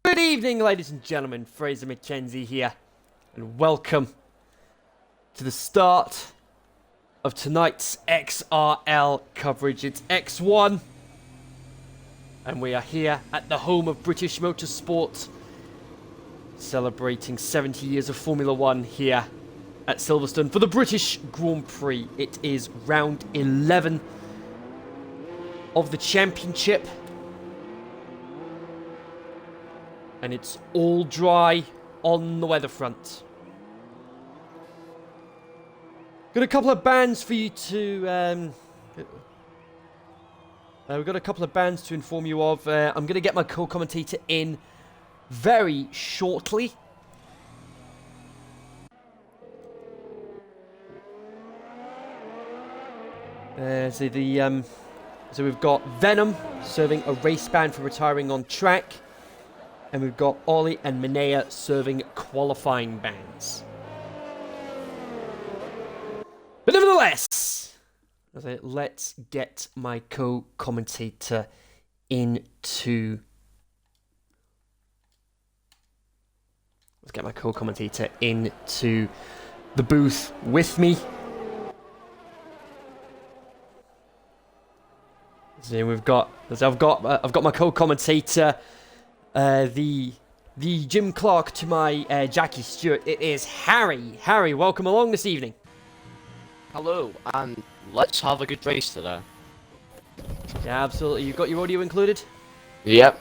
Good evening, ladies and gentlemen. Fraser McKenzie here, and welcome to the start of tonight's XRL coverage. It's X1, and we are here at the home of British Motorsport, celebrating 70 years of Formula One here at Silverstone for the British Grand Prix. It is round 11 of the championship. And it's all dry on the weather front. Got a couple of bands for you to... we've got a couple of bands to inform you of. I'm going to get my co-commentator in very shortly. So we've got Venom serving a race ban for retiring on track. And we've got Ollie and Minea serving qualifying bans. But nevertheless, let's get my co-commentator into... the booth with me. So I've got my co-commentator, the Jim Clark to my Jackie Stewart. It is Harry. Harry, welcome along this evening. Hello, and let's have a good race today. Yeah, absolutely. You've got your audio included? Yep.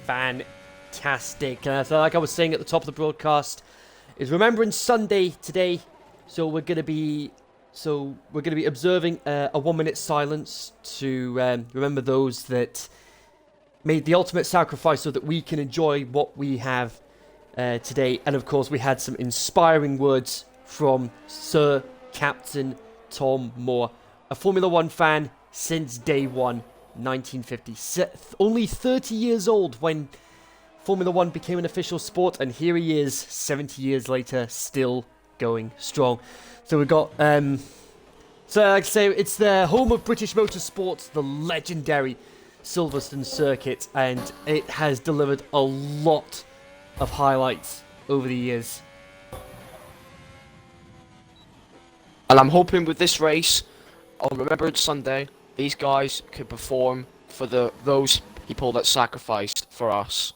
Fantastic. So like I was saying at the top of the broadcast, is Remembrance Sunday today, so we're going to be observing a 1-minute silence to remember those that made the ultimate sacrifice so that we can enjoy what we have today. And of course, we had some inspiring words from Sir Captain Tom Moore, a Formula One fan since day one, 1950. Only 30 years old when Formula One became an official sport, and here he is, 70 years later, still going strong. So we've got, so like I say, it's the home of British Motorsport, the legendary Silverstone circuit, and it has delivered a lot of highlights over the years. And I'm hoping with this race, on Remembrance Sunday, these guys could perform for those people that sacrificed for us.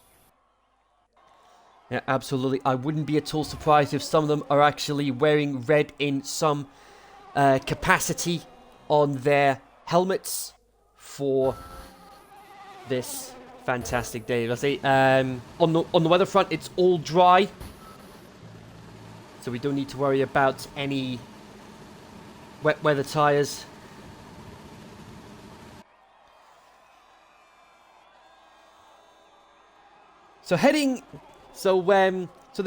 Yeah, absolutely. I wouldn't be at all surprised if some of them are actually wearing red in some capacity on their helmets for this fantastic day. Let's say on the weather front, it's all dry, so we don't need to worry about any wet weather tires. So there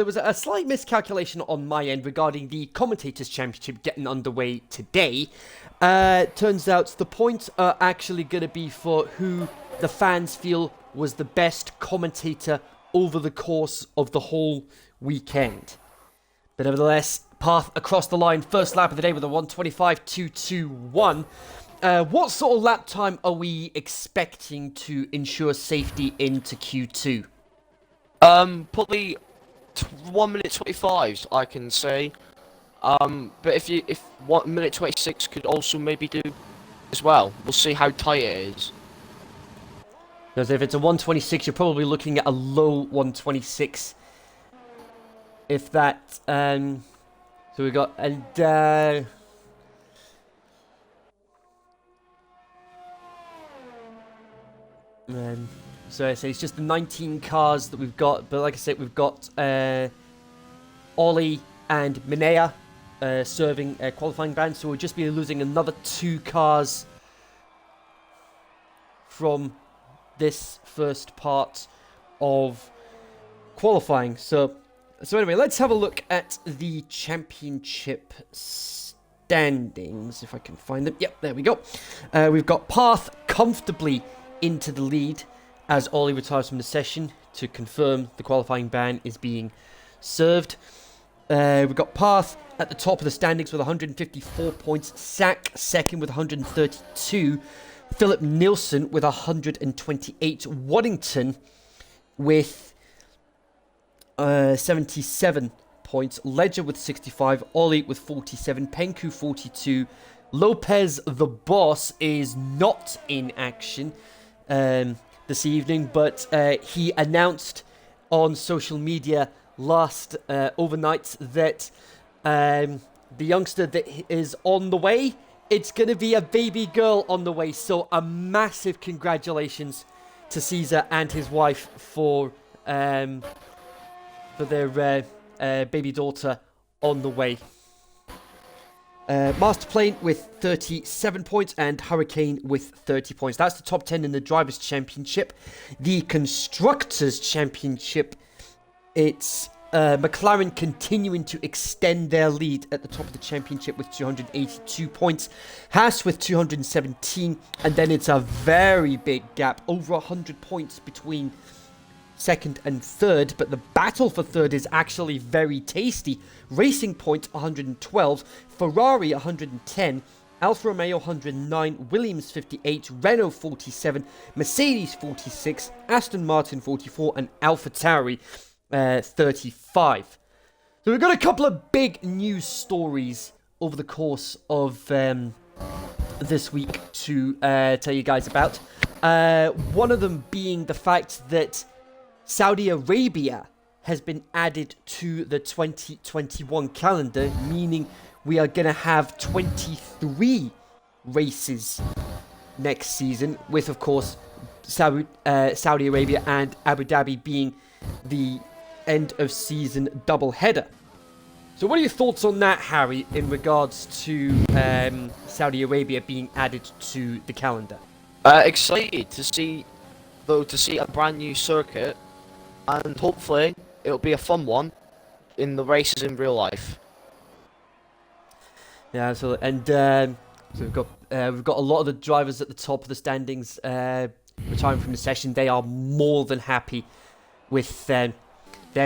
was a slight miscalculation on my end regarding the Commentators' Championship getting underway today. Turns out the points are actually going to be for who the fans feel was the best commentator over the course of the whole weekend. But nevertheless, path across the line, first lap of the day with a 1:25.221. What sort of lap time are we expecting to ensure safety into Q2? Probably 1:25, I can say. But if 1:26 could also maybe do as well. We'll see how tight it is. Because if it's a 1:26, you're probably looking at a low 1:26. If that, so we got, and, so I say it's just the 19 cars that we've got, but like I said, we've got Ollie and Minea serving qualifying bans, so we'll just be losing another 2 cars from this first part of qualifying. So anyway, let's have a look at the championship standings, if I can find them. Yep, there we go. We've got Path comfortably into the lead as Ollie retires from the session to confirm the qualifying ban is being served. We've got Path at the top of the standings with 154 points. Sack second with 132. Philip Nielsen with 128. Waddington with 77 points. Ledger with 65. Ollie with 47. Penku 42. Lopez, the boss, is not in action this evening, but he announced on social media last overnight that the youngster that is on the way, it's going to be a baby girl on the way. So a massive congratulations to Caesar and his wife for their baby daughter on the way. Master Plane with 37 points and Hurricane with 30 points. That's the top 10 in the Drivers' Championship. The Constructors' Championship, it's McLaren continuing to extend their lead at the top of the championship with 282 points. Haas with 217. And then it's a very big gap, over 100 points between second and third, but the battle for third is actually very tasty. Racing Point 112, Ferrari 110, Alfa Romeo 109, Williams 58, Renault 47, Mercedes 46, Aston Martin 44, and AlphaTauri 35. So we've got a couple of big news stories over the course of this week to tell you guys about. One of them being the fact that Saudi Arabia has been added to the 2021 calendar, meaning we are going to have 23 races next season, with, of course, Saudi Arabia and Abu Dhabi being the end of season double header. So what are your thoughts on that, Harry, in regards to Saudi Arabia being added to the calendar? Excited to see a brand new circuit. And hopefully, it'll be a fun one in the races in real life. Yeah, so we've got a lot of the drivers at the top of the standings retiring from the session. They are more than happy with their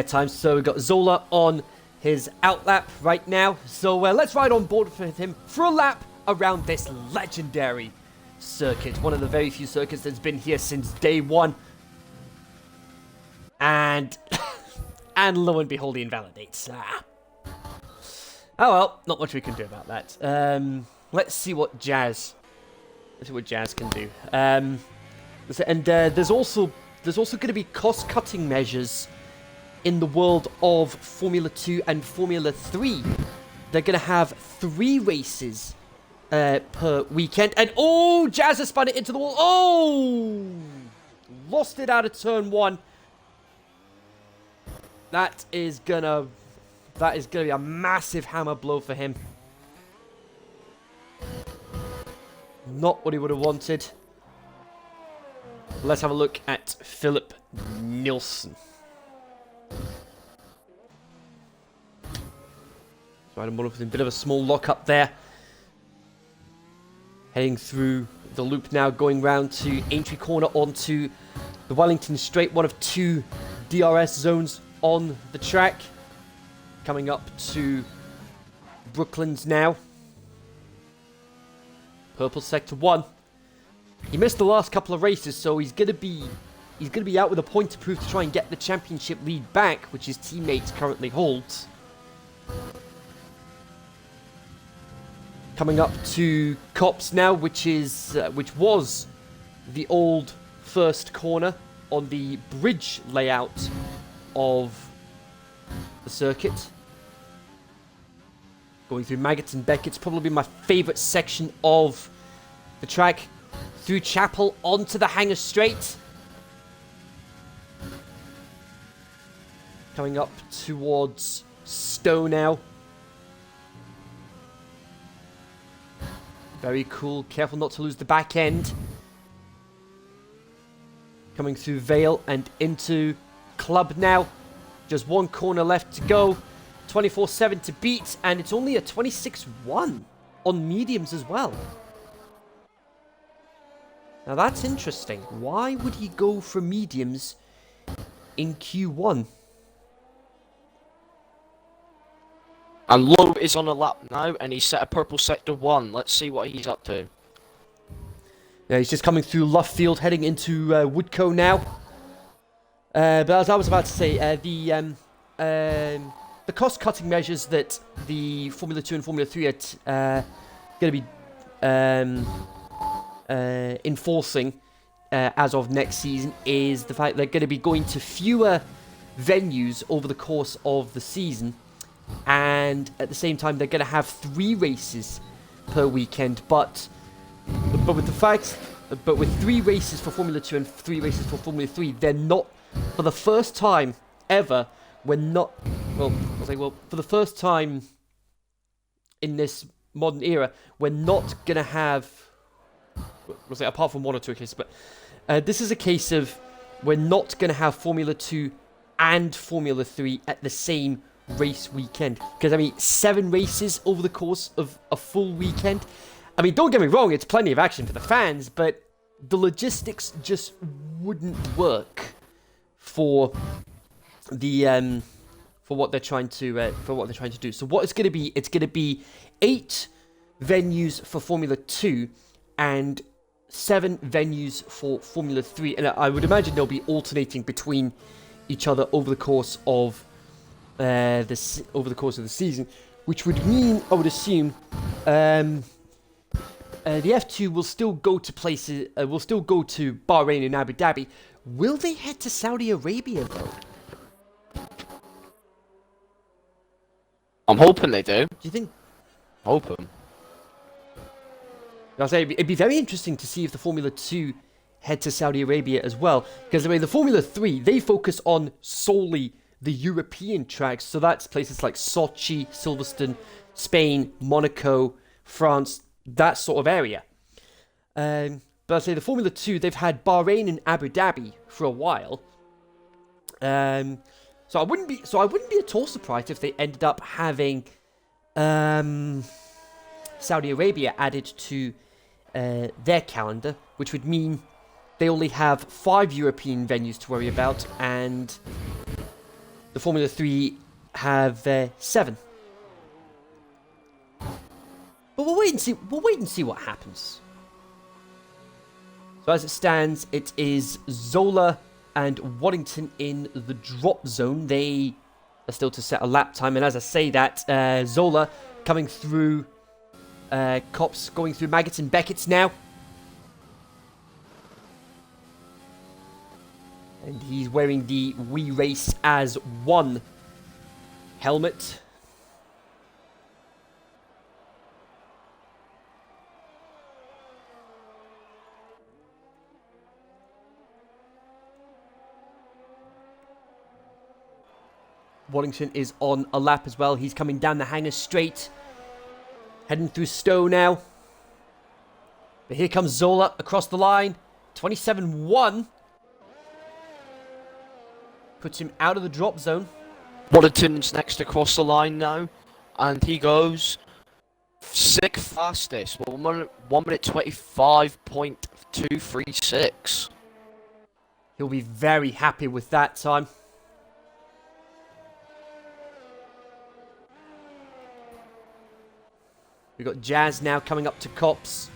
time. So we've got Zola on his outlap right now. So let's ride on board with him for a lap around this legendary circuit. One of the very few circuits that's been here since day one. And lo and behold, he invalidates. Oh well, not much we can do about that. Let's see what Jazz can do. And there's also going to be cost-cutting measures in the world of Formula 2 and Formula 3. They're going to have 3 races per weekend. And oh, Jazz has spun it into the wall. Oh, lost it out of turn 1. That is gonna be a massive hammer blow for him. Not what he would have wanted. Let's have a look at Philip Nielsen. So I'm with a bit of a small lock up there. Heading through the loop now, going round to Aintree Corner onto the Wellington Straight, one of 2 DRS zones on the track. Coming up to Brooklands now. Purple Sector 1. He missed the last couple of races, so he's gonna be out with a point to prove to try and get the championship lead back, which his teammate currently holds. Coming up to Cops now, which was the old first corner on the bridge layout of the circuit. Going through Maggots and Beckett's, probably my favourite section of the track. Through Chapel onto the Hangar Straight. Coming up towards Stowe now. Very cool. Careful not to lose the back end. Coming through Vale and into Club now. Just 1 corner left to go. 24/7 to beat. And it's only a 26-1 on mediums as well. Now that's interesting. Why would he go for mediums in Q1? And Lowe is on a lap now, and he's set a purple sector 1. Let's see what he's up to. Yeah, he's just coming through Luffield, heading into Woodcote now. But as I was about to say, the cost-cutting measures that the Formula 2 and Formula 3 are going to be enforcing as of next season is the fact they're going to be going to fewer venues over the course of the season, and at the same time they're going to have 3 races per weekend. But with the fact, but with 3 races for Formula 2 and 3 races for Formula 3, they're not, for the first time ever, we're not, well, for the first time in this modern era, we're not going to have, we'll say apart from 1 or 2 cases, but this is a case of we're not going to have Formula 2 and Formula 3 at the same race weekend. Because, I mean, 7 races over the course of a full weekend. I mean, don't get me wrong, it's plenty of action for the fans, but the logistics just wouldn't work for the for what they're trying to do. So what it's going to be 8 venues for Formula 2 and 7 venues for Formula 3, and I would imagine they'll be alternating between each other over the course of the season, which would mean, I would assume, the F2 will still go to places, will still go to Bahrain and Abu Dhabi. Will they head to Saudi Arabia though? I'm hoping they do. Do you think? Hoping. I'll say it'd be very interesting to see if the Formula 2 head to Saudi Arabia as well, because I mean the Formula 3, they focus on solely the European tracks, so that's places like Sochi, Silverstone, Spain, Monaco, France, that sort of area. But I'd say the Formula 2, they've had Bahrain and Abu Dhabi for a while. So I wouldn't be at all surprised if they ended up having Saudi Arabia added to their calendar, which would mean they only have 5 European venues to worry about, and the Formula 3 have 7. But we'll wait and see. We'll wait and see what happens. So as it stands, it is Zola and Waddington in the drop zone. They are still to set a lap time, and as I say that, Zola coming through Copse, going through Maggots and Beckett's now. And he's wearing the We Race as One helmet. Waddington is on a lap as well. He's coming down the hanger straight. Heading through Stowe now. But here comes Zola across the line. 27-1. Puts him out of the drop zone. Waddington's next across the line now. And he goes 6th fastest. Well, 1 minute 25.236. He'll be very happy with that time. We've got Jazz now coming up to Copse.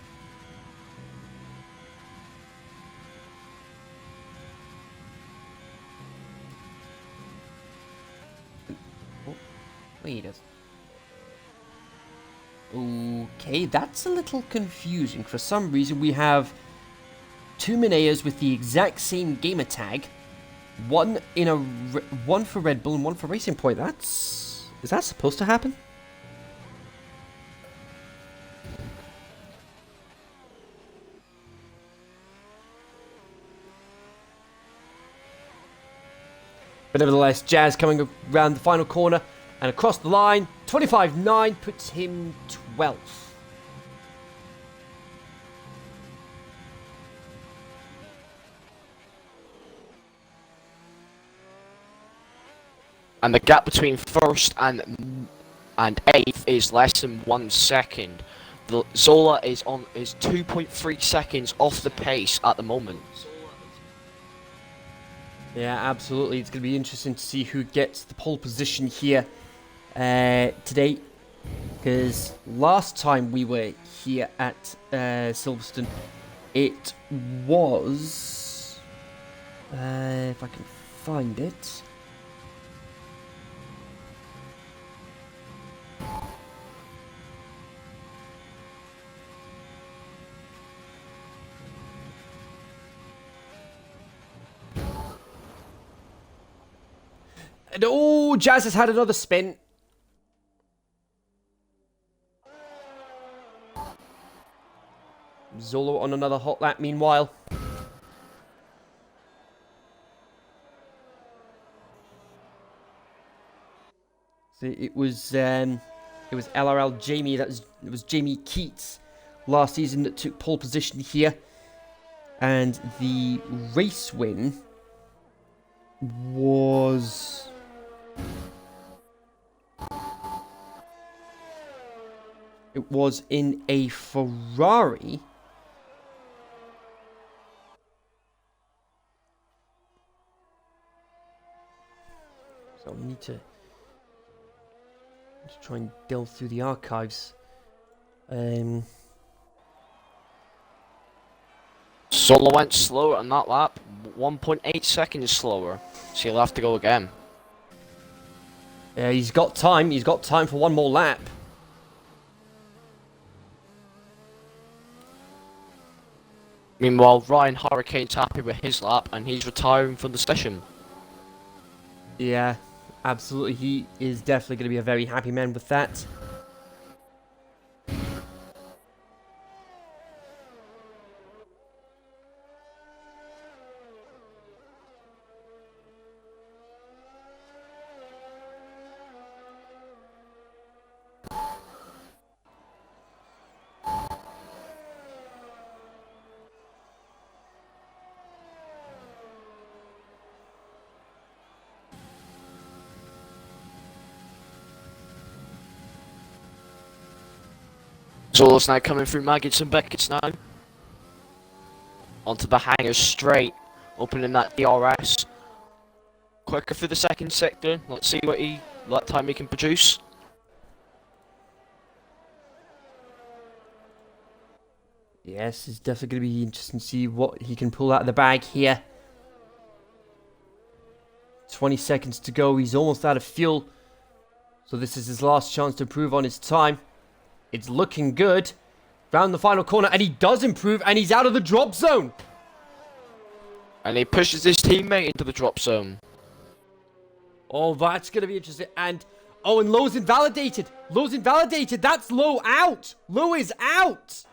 Oh, wait a... Okay, that's a little confusing. For some reason, we have 2 Mineos with the exact same gamer tag. One for Red Bull and one for Racing Point. Is that supposed to happen? But nevertheless, Jazz coming around the final corner and across the line. 25.9 puts him 12th. And the gap between 1st and 8th is less than 1 second. Zola is 2.3 seconds off the pace at the moment. Yeah, absolutely. It's going to be interesting to see who gets the pole position here today. Because last time we were here at Silverstone, it was... if I can find it. And oh, Jazz has had another spin. Zolo on another hot lap meanwhile. So it was LRL Jamie, it was Jamie Keats last season that took pole position here. And the race win was in a Ferrari. So we need to try and delve through the archives. Solo went slower on that lap, 1.8 seconds slower, so he'll have to go again. He's got time. He's got time for one more lap. Meanwhile, Ryan Hurricane's happy with his lap, and he's retiring from the session. Yeah, absolutely. He is definitely going to be a very happy man with that. Solo's now coming through Maggots and Beckett's now. Onto the hanger straight, opening that DRS. Quicker through the second sector. Let's see what time he can produce. Yes, it's definitely going to be interesting to see what he can pull out of the bag here. 20 seconds to go. He's almost out of fuel. So this is his last chance to improve on his time. It's looking good. Round the final corner, and he does improve, and he's out of the drop zone. And he pushes his teammate into the drop zone. Oh, that's going to be interesting. And, oh, and Low's invalidated. Low's invalidated. That's Low out. Low is out.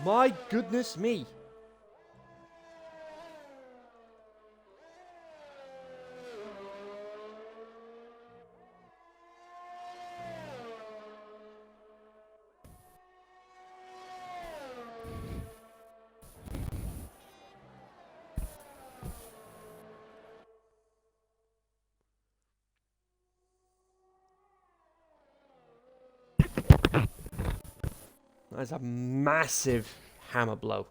My goodness me. That's a massive hammer blow.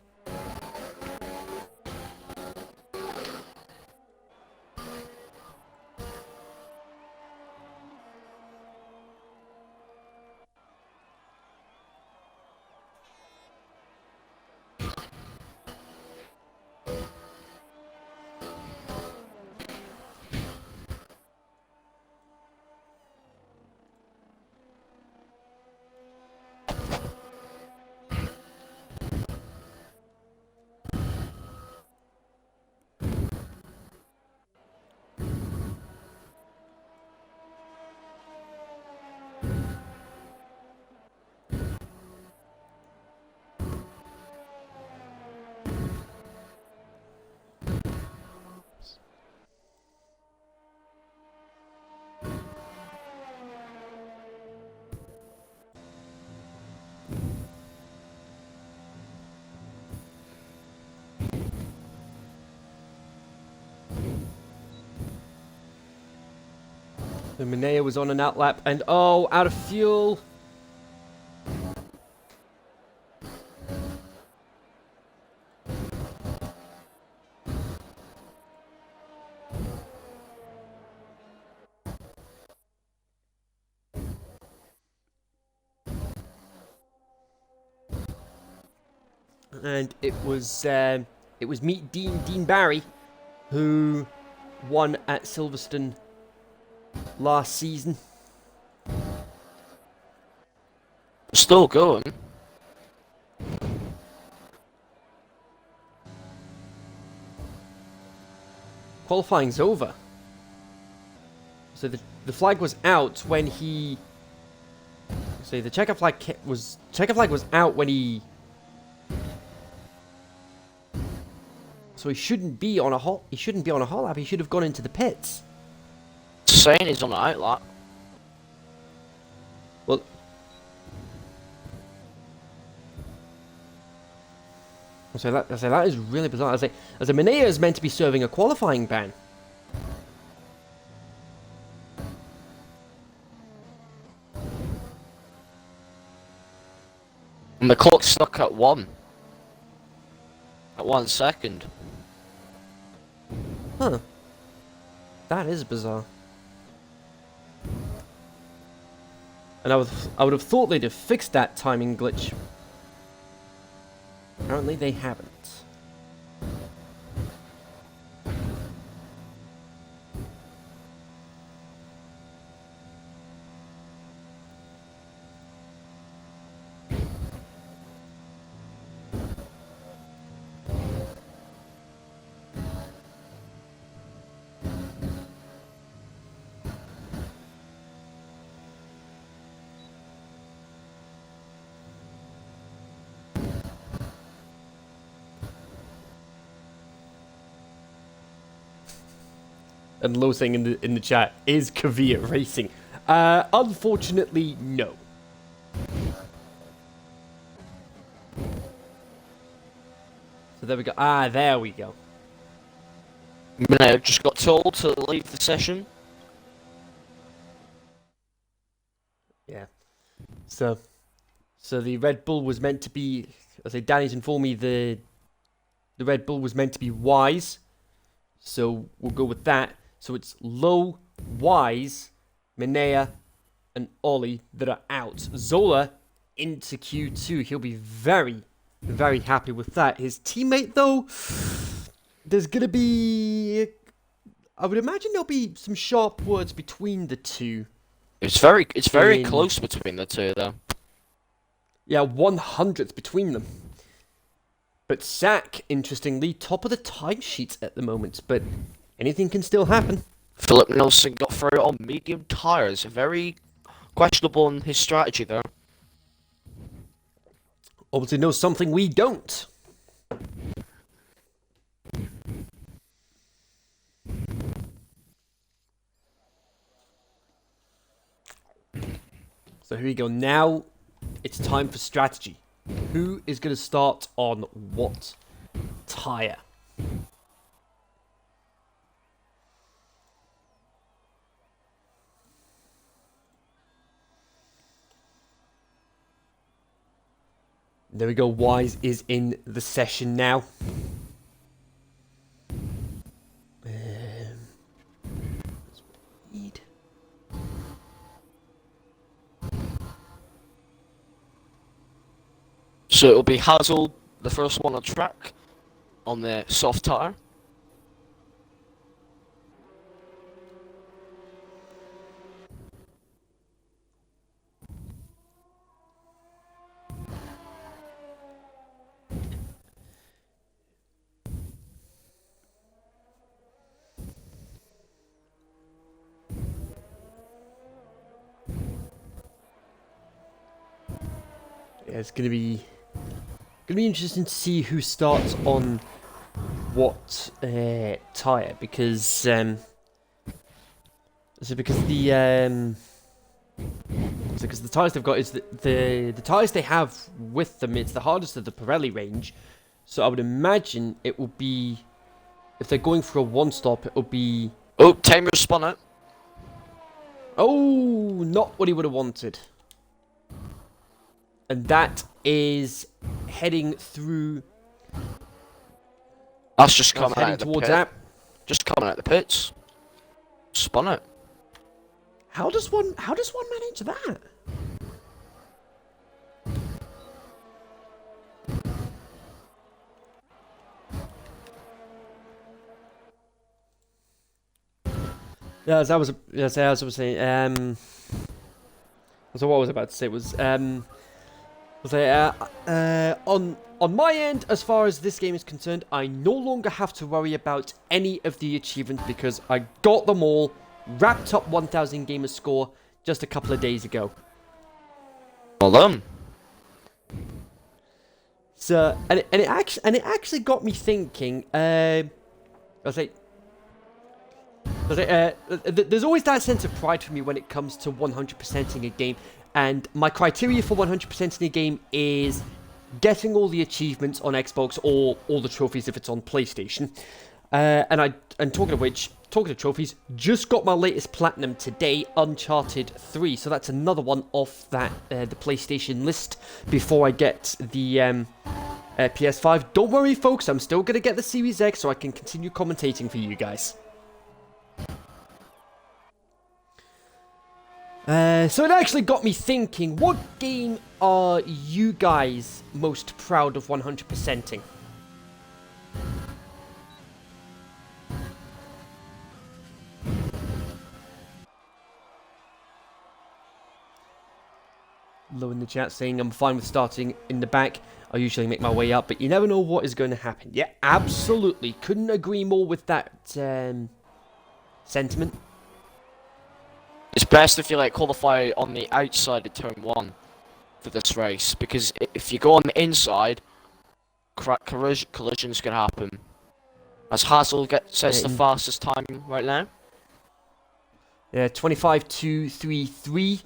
The Minea was on an outlap, and oh, out of fuel. and it was Meet Dean Barry, who won at Silverstone last season. Still going. Qualifying's over. So the flag was out when he. So the checker flag was out when he. So he shouldn't be on a hot. He shouldn't be on a hot lap. He should have gone into the pits. Saying he's on an out lap. Well. So that is really bizarre. I say Minea is meant to be serving a qualifying ban. And the clock's stuck at 1 second. Huh. That is bizarre. And I would have thought they'd have fixed that timing glitch. Apparently they haven't. And Lo saying in the chat, is Kvyat racing? Unfortunately, no. So there we go. Ah, there we go. Mineo just got told to leave the session. Yeah. So the Red Bull was meant to be. I say Danny's informed me the Red Bull was meant to be Wise. So we'll go with that. So it's Low, Wise, Minea, and Ollie that are out. Zola into Q2. He'll be very, very happy with that. His teammate, though, there's going to be... I would imagine there'll be some sharp words between the two. It's very close between the two, though. Yeah, 100th between them. But Zach, interestingly, top of the timesheets at the moment, but anything can still happen. Philip Nelson got through on medium tyres. Very questionable in his strategy, though. Obviously knows something we don't. So here we go. Now it's time for strategy. Who is going to start on what tyre? There we go. Wise is in the session now. So it'll be Hazel, the first one on track, on the soft tyre. Yeah, it's gonna be interesting to see who starts on what tyre, because the tyres they've got is the tyres they have with them. It's the hardest of the Pirelli range, so I would imagine it will be, if they're going for a one stop, it will be. Oh, Tamer spun it. Oh, not what he would have wanted. And that is heading through. That's just coming heading out of the towards pit. that. Just coming out the pits. Spun it. How does one manage that? Yeah, as I was saying, so what I was about to say was on my end, as far as this game is concerned, I no longer have to worry about any of the achievements because I got them all, wrapped up 1,000 gamer score just a couple of days ago. Well done. So, and it actually got me thinking. I was like, there's always that sense of pride for me when it comes to 100%ing a game, and my criteria for 100%ing a game is getting all the achievements on Xbox or all the trophies if it's on PlayStation. And talking of trophies, just got my latest platinum today, Uncharted 3. So that's another one off that the PlayStation list before I get the PS5. Don't worry, folks, I'm still gonna get the Series X so I can continue commentating for you guys. So it actually got me thinking, what game are you guys most proud of 100%ing? Low in the chat saying, I'm fine with starting in the back. I usually make my way up, but you never know what is going to happen. Yeah, absolutely. Couldn't agree more with that sentiment. It's best if you qualify on the outside of turn 1 for this race, because if you go on the inside, collisions can happen. As Hazel says the fastest time right now. Yeah, 25.233.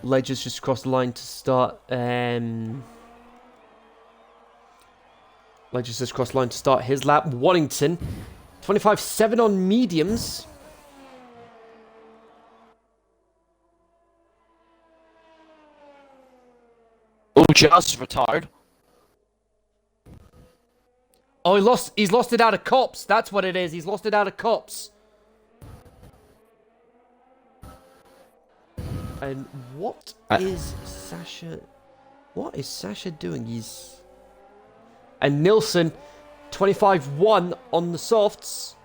Ledger's just crossed the line to start. Ledger's just crossed the line to start his lap. Waddington, 25.7 on mediums. Oh, Jazz retired. Oh, he's lost it out of cops. That's what it is. He's lost it out of cops. And what is Sasha? What is Sasha doing? And Nilsson, 25.1 on the softs.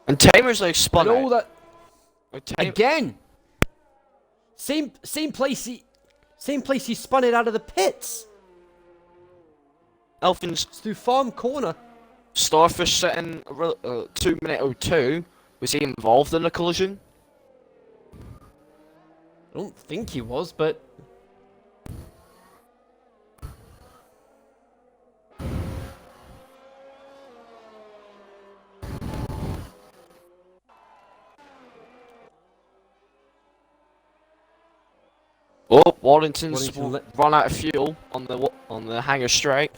And Tamer's spun and all out. that again. Same place he spun it out of the pits. Elfin's It's through farm corner. Starfish setting 2:02. Was he involved in a collision? I don't think he was, but Oh, Waddington's Waddington run out of fuel on the hangar straight.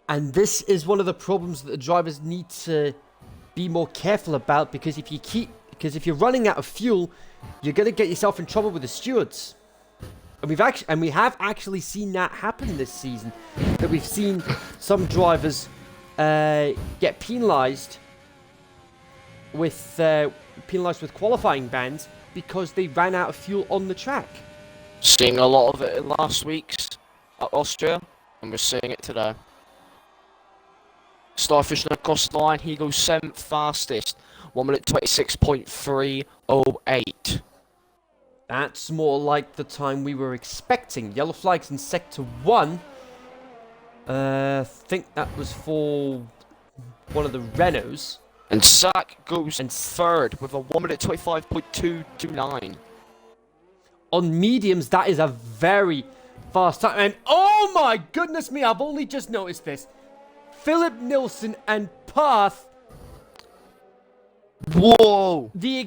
and this is one of the problems that the drivers need to be more careful about, because if you're running out of fuel, you're gonna get yourself in trouble with the stewards. And we have actually seen that happen this season. That we've seen some drivers get penalised with qualifying bans because they ran out of fuel on the track. Seeing a lot of it in last week's at Austria, and we're seeing it today. Starfish now across the line, he goes 7th fastest, 1 minute 26.308. That's more like the time we were expecting. Yellow flags in Sector 1. I think that was for one of the Renaults. And Zach goes 3rd with a 1 minute 25.229. On mediums, that is a very fast time. And oh my goodness me, I've only just noticed this. Philip Nilsson and Path. Whoa! The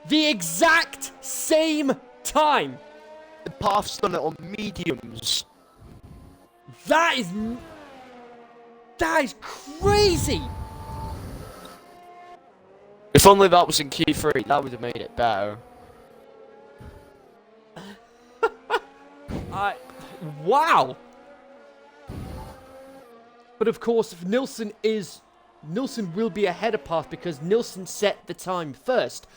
exact same time. The Path's done it on mediums. That is crazy. If only that was in Q3, that would have made it better. Wow. But of course, if Nilsson is Nilsson will be ahead of Path because Nilsson set the time first.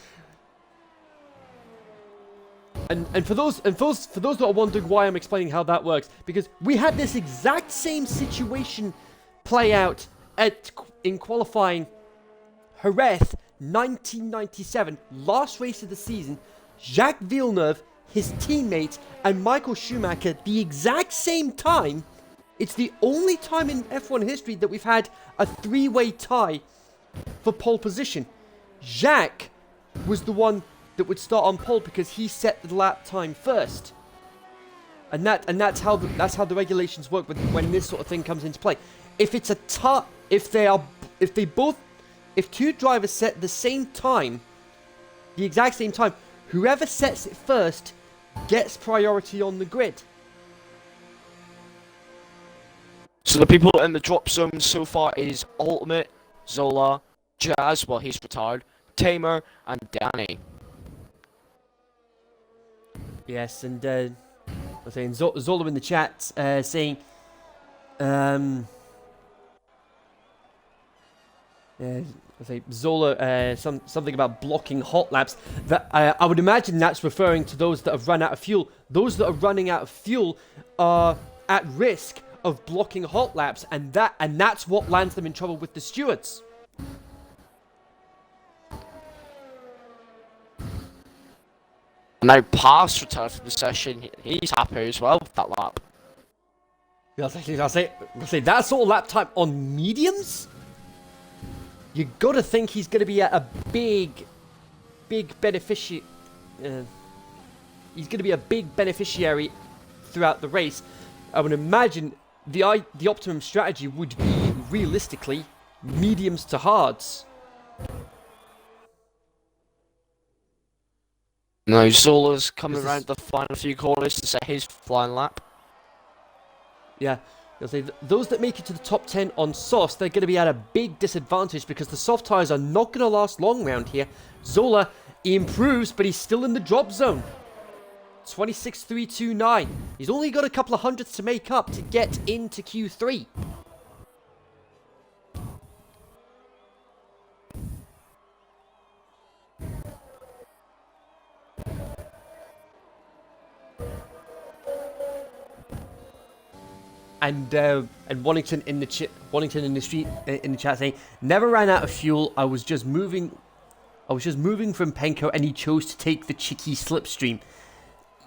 And for those that are wondering why I'm explaining how that works, because we had this exact same situation play out in qualifying Jerez 1997, last race of the season. Jacques Villeneuve, his teammate, and Michael Schumacher the exact same time. It's the only time in F1 history that we've had a three-way tie for pole position. Jacques was the one that would start on pole because he set the lap time first, and that's how the regulations work when this sort of thing comes into play. If it's a if two drivers set the same time, the exact same time, whoever sets it first gets priority on the grid. So the people in the drop zone so far is Ultimate, Zola, Jazz, well he's retired, Tamer, and Danny. Yes, and I'm saying Zola in the chat saying, I say Zola something about blocking hot laps. That I would imagine that's referring to those that have run out of fuel. Those that are running out of fuel are at risk of blocking hot laps, and that's what lands them in trouble with the stewards. Now Pass returned from the session, he's happy as well with that lap. I'll say that's all lap time on mediums? You gotta think he's gonna be a big beneficiary. He's gonna be a big beneficiary throughout the race. I would imagine the optimum strategy would be, realistically, mediums to hards. Now Zola's coming around the final few corners to set his flying lap. Yeah, I'll say those that make it to the top 10 on softs, they're going to be at a big disadvantage because the soft tyres are not going to last long round here. Zola, he improves, but he's still in the drop zone. 26.329. He's only got a couple of hundredths to make up to get into Q3. And Wallington in the chat saying, never ran out of fuel. I was just moving from Penko, and he chose to take the cheeky slipstream.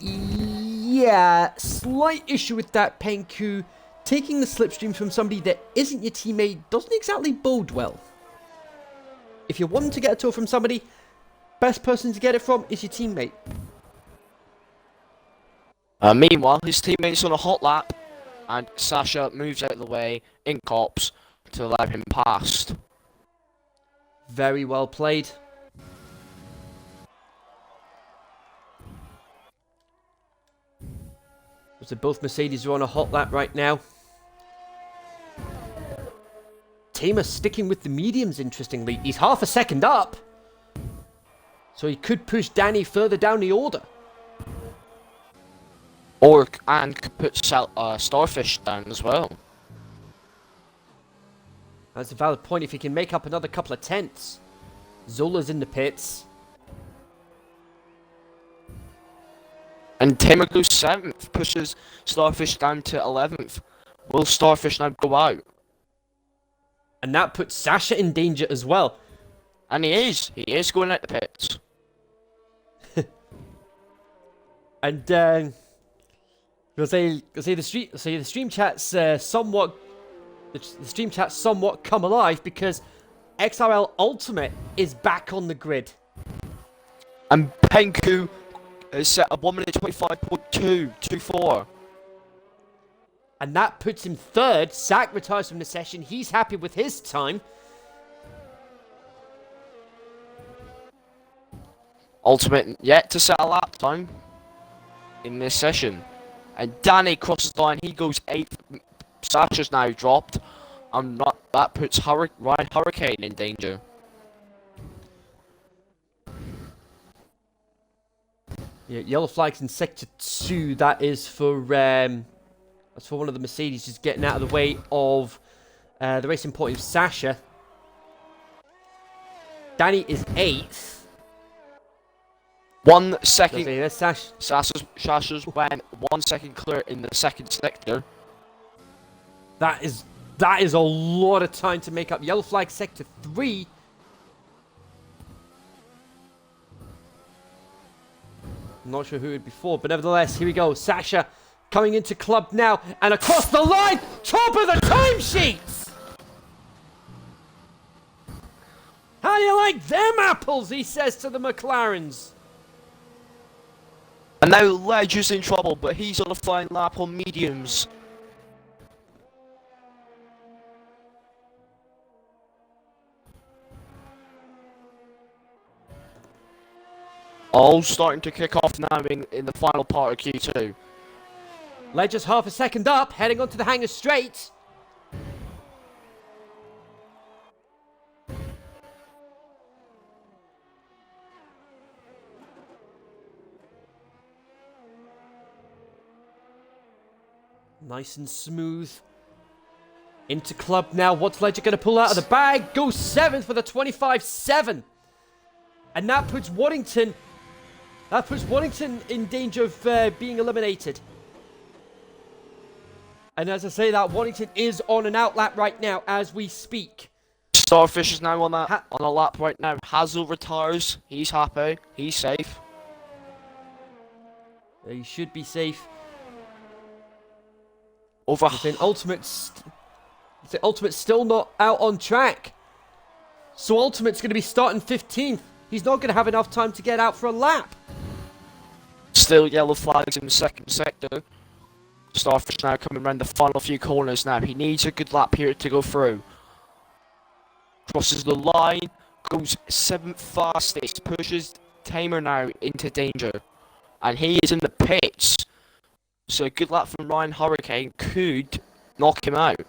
Yeah, slight issue with that, Penko. Taking the slipstream from somebody that isn't your teammate doesn't exactly bode well. If you're wanting to get a tour from somebody, best person to get it from is your teammate. Meanwhile, his teammate's on a hot lap, and Sasha moves out of the way in cops to allow him past. Very well played. So both Mercedes are on a hot lap right now. Tamer sticking with the mediums, interestingly. He's half a second up. So he could push Danny further down the order. And could put Starfish down as well. That's a valid point. If he can make up another couple of tenths. Zola's in the pits. And Tamer goes 7th, pushes Starfish down to 11th. Will Starfish now go out? And that puts Sasha in danger as well. And he is going out the pits. And I'll say the stream chat's somewhat come alive because XRL Ultimate is back on the grid. And Penku has set a 1 minute 25.224. And that puts him third. Zach retires from the session. He's happy with his time. Ultimate yet to set a lap time in this session. And Danny crosses the line. He goes 8th. Sasha's now dropped. And that puts Ryan Hurricane in danger. Yeah, yellow flags in sector 2. That is for that's for one of the Mercedes just getting out of the way of the racing point of Sasha. Danny is 8th. 1 second. Sasha's went 1 second clear in the second sector. That is a lot of time to make up. Yellow flag sector 3. I'm not sure who it would be for, but nevertheless, here we go. Sasha coming into club now and across the line, top of the timesheets. How do you like them apples? He says to the McLarens. And now Ledger's in trouble, but he's on a flying lap on mediums. All starting to kick off now in the final part of Q2. Ledger's half a second up, heading onto the hangar straight. Nice and smooth. Into club now. What's Ledger going to pull out of the bag? Goes 7th for the 25-7. And that puts Waddington in danger of being eliminated. And as I say that, Waddington is on an out lap right now as we speak. Starfish is now on a lap right now. Hazel retires. He's happy. He's safe. He should be safe. Over. Ultimate's still not out on track. So Ultimate's going to be starting 15th. He's not going to have enough time to get out for a lap. Still yellow flags in the second sector. Starfish now coming around the final few corners now. He needs a good lap here to go through. Crosses the line. Goes 7th fastest. Pushes Tamer now into danger. And he is in the pits. So a good lap from Ryan Hurricane could knock him out.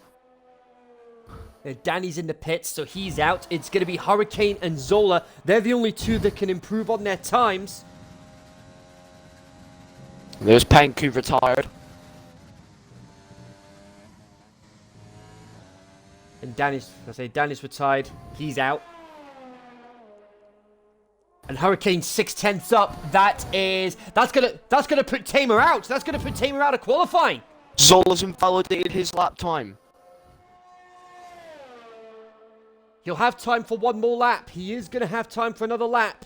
Danny's in the pits, so he's out. It's going to be Hurricane and Zola. They're the only two that can improve on their times. There's Penku retired. And Danny's retired. He's out. And Hurricane 6/10 up. That's gonna put Tamer out. That's gonna put Tamer out of qualifying. Zola's invalidated his lap time. He'll have time for one more lap. He is gonna have time for another lap.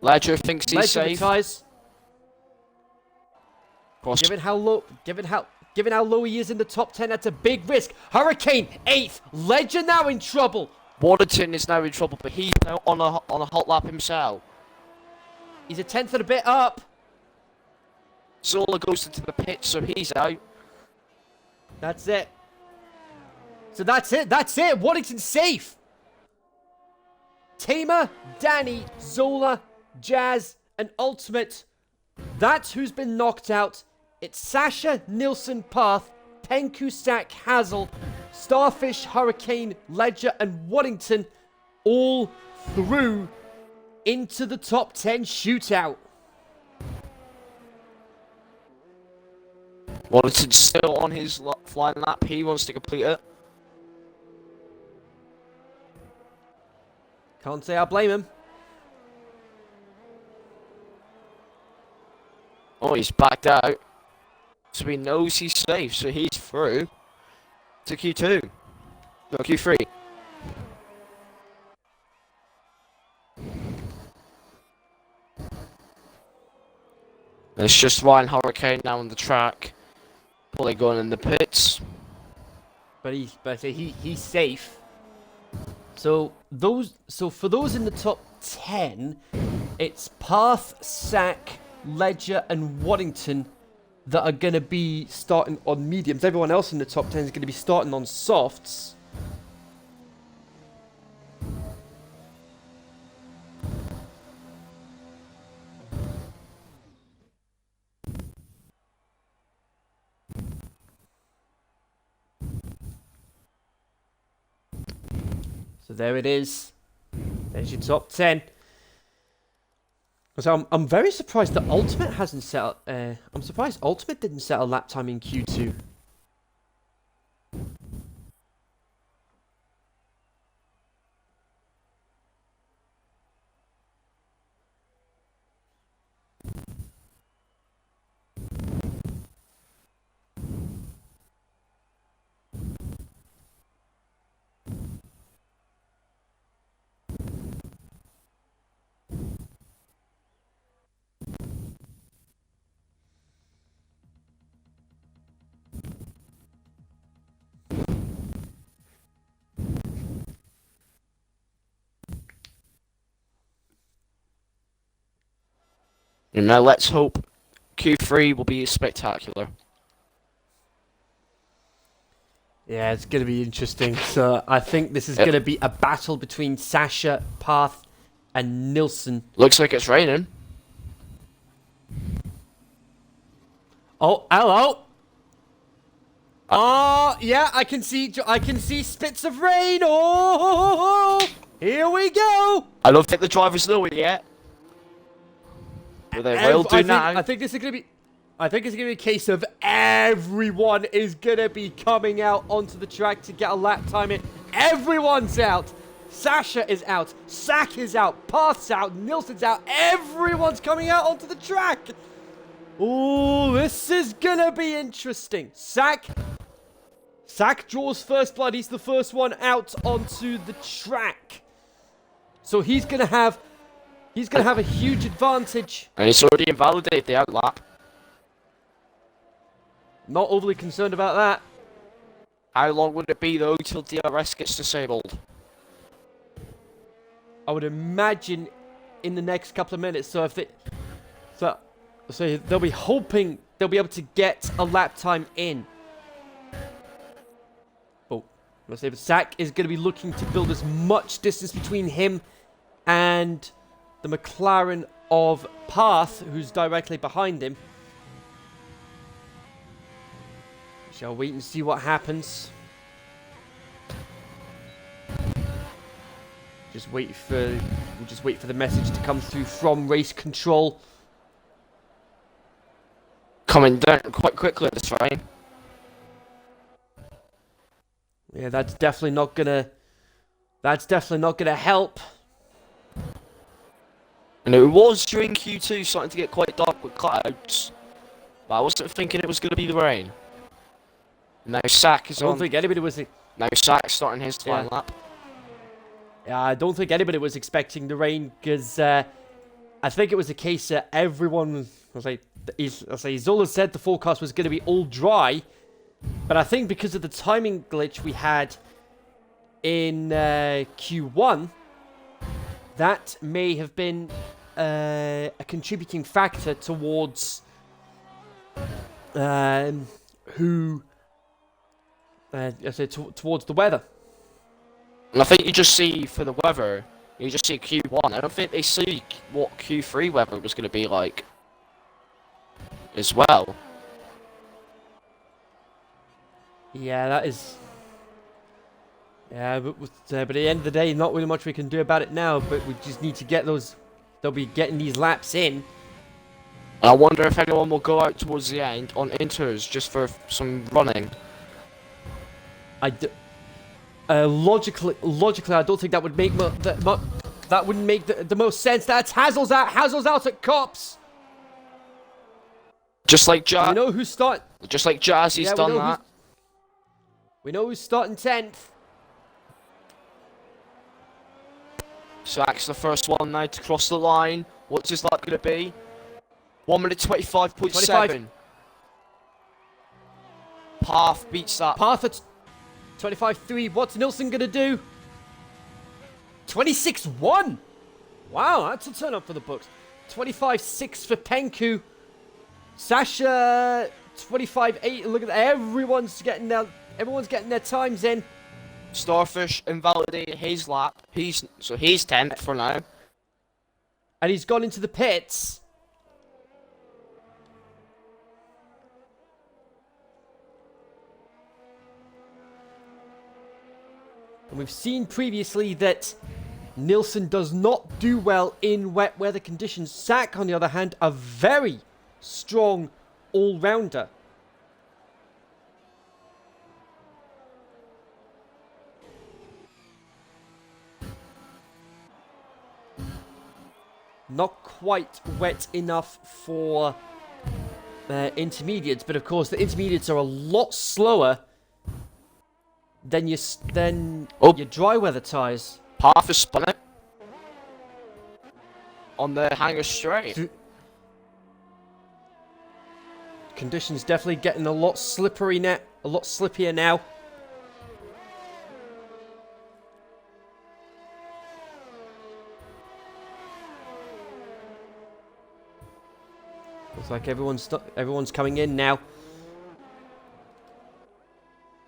Ledger thinks he's Ledger safe. retires. Given how low he is in the top 10, that's a big risk. Hurricane 8th. Ledger now in trouble. Waddington is now in trouble, but he's now on a hot lap himself. He's a 10th and a bit up. Zola goes into the pit, so he's out. That's it. So that's it. Waddington's safe. Tamer, Danny, Zola, Jazz, and Ultimate. That's who's been knocked out. It's Sasha, Nilsson, Path, Penku, Stack, Hazel, Starfish, Hurricane, Ledger, and Waddington all through into the top 10 shootout. Waddington's still on his flying lap. He wants to complete it. Can't say I blame him. Oh, he's backed out. So he knows he's safe, so he's through to Q2. No, Q3. It's just Ryan Hurricane now on the track. Probably going in the pits. But he's safe. So for those in the top 10, it's Path, Sack, Ledger, and Waddington that are going to be starting on mediums. Everyone else in the top 10 is going to be starting on softs. So there it is. There's your top 10. So I'm very surprised that Ultimate hasn't set up. I'm surprised Ultimate didn't set a lap time in Q2. And now let's hope Q3 will be spectacular. Yeah, it's going to be interesting. So I think this is going to be a battle between Sasha, Path, and Nilsson. Looks like it's raining. Oh, hello. Oh, yeah, I can see spits of rain. Oh, here we go. I don't think the drivers know it yet. But they will do now. I think this is going to be... I think it's going to be a case of everyone is going to be coming out onto the track to get a lap time in. Everyone's out. Sasha is out. Sak is out. Path's out. Nilsson's out. Everyone's coming out onto the track. Oh, this is going to be interesting. Sak draws first blood. He's the first one out onto the track. So he's going to have a huge advantage. And he's already invalidated the outlap. Not overly concerned about that. How long would it be though till DRS gets disabled? I would imagine in the next couple of minutes. So if they, so they'll be hoping they'll be able to get a lap time in. Oh, let's say Sak is going to be looking to build as much distance between him and the McLaren of Path, who's directly behind him. Shall wait and see what happens. We'll just wait for the message to come through from race control. Coming down quite quickly this rain. Yeah, that's definitely not gonna help. And it was during Q2 starting to get quite dark with clouds. But I wasn't thinking it was going to be the rain. Now Sak is I don't think anybody was. Now Sak's starting his final lap. Yeah, I don't think anybody was expecting the rain because I think it was a case that everyone was like, Zola said the forecast was going to be all dry, but I think because of the timing glitch we had in Q1, that may have been a contributing factor towards towards the weather. And I think you just see for the weather, you just see Q1. I don't think they see what Q3 weather was going to be like as well. Yeah, that is. Yeah, but at the end of the day, not really much we can do about it now. But we just need to get those. They'll be getting these laps in. I wonder if anyone will go out towards the end on inters just for some running. Logically, I don't think that would make that wouldn't make the most sense. That's Hazel's out. Hazel's out at Cops. Just like Jazz. We know who's starting. Just like Jazzy's done that. We know who's starting 10th. Sak's the first one now to cross the line. What's his lap going to be? 1 minute 25.7. Path beats that. Path at 25.3. What's Nilsson going to do? 26.1. Wow, that's a turn up for the books. 25.6 for Penku. Sasha 25.8. Look at that. Everyone's getting their times in. Starfish invalidated his lap. He's 10th for now. And he's gone into the pits. And we've seen previously that Nilsson does not do well in wet weather conditions. Sak, on the other hand, a very strong all-rounder. Not quite wet enough for intermediates, but of course the intermediates are a lot slower than your dry weather tyres. Path has spun it on the hanger straight. Conditions definitely getting a lot slippier now. Looks like everyone's coming in now.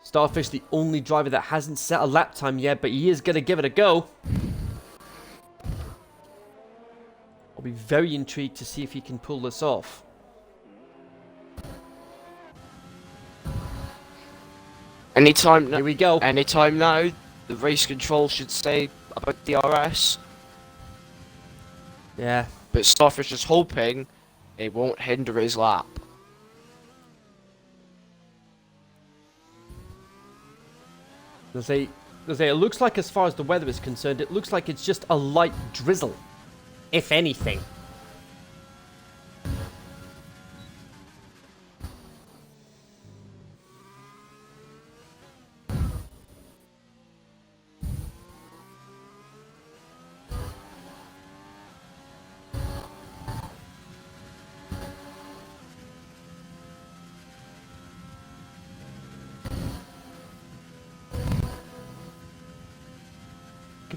Starfish, the only driver that hasn't set a lap time yet, but he is going to give it a go. I'll be very intrigued to see if he can pull this off. Here we go. Anytime now, the race control should say about DRS. Yeah. But Starfish is hoping it won't hinder his lap. It looks like, as far as the weather is concerned, it looks like it's just a light drizzle, if anything.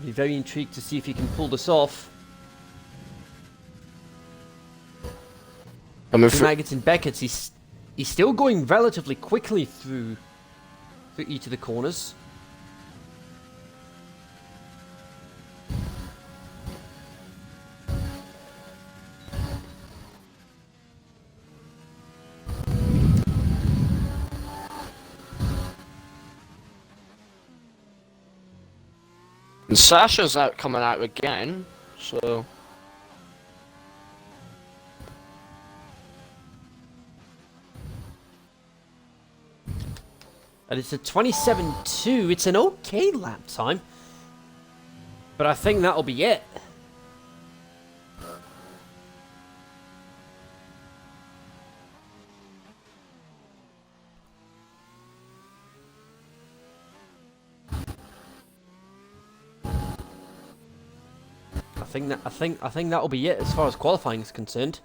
Be very intrigued to see if he can pull this off. Maggots and Beckett's, he's still going relatively quickly through each of the corners. And Sasha's coming out again, so... And it's a 27.2. It's an okay lap time. But I think that'll be it. I think that'll be it as far as qualifying is concerned.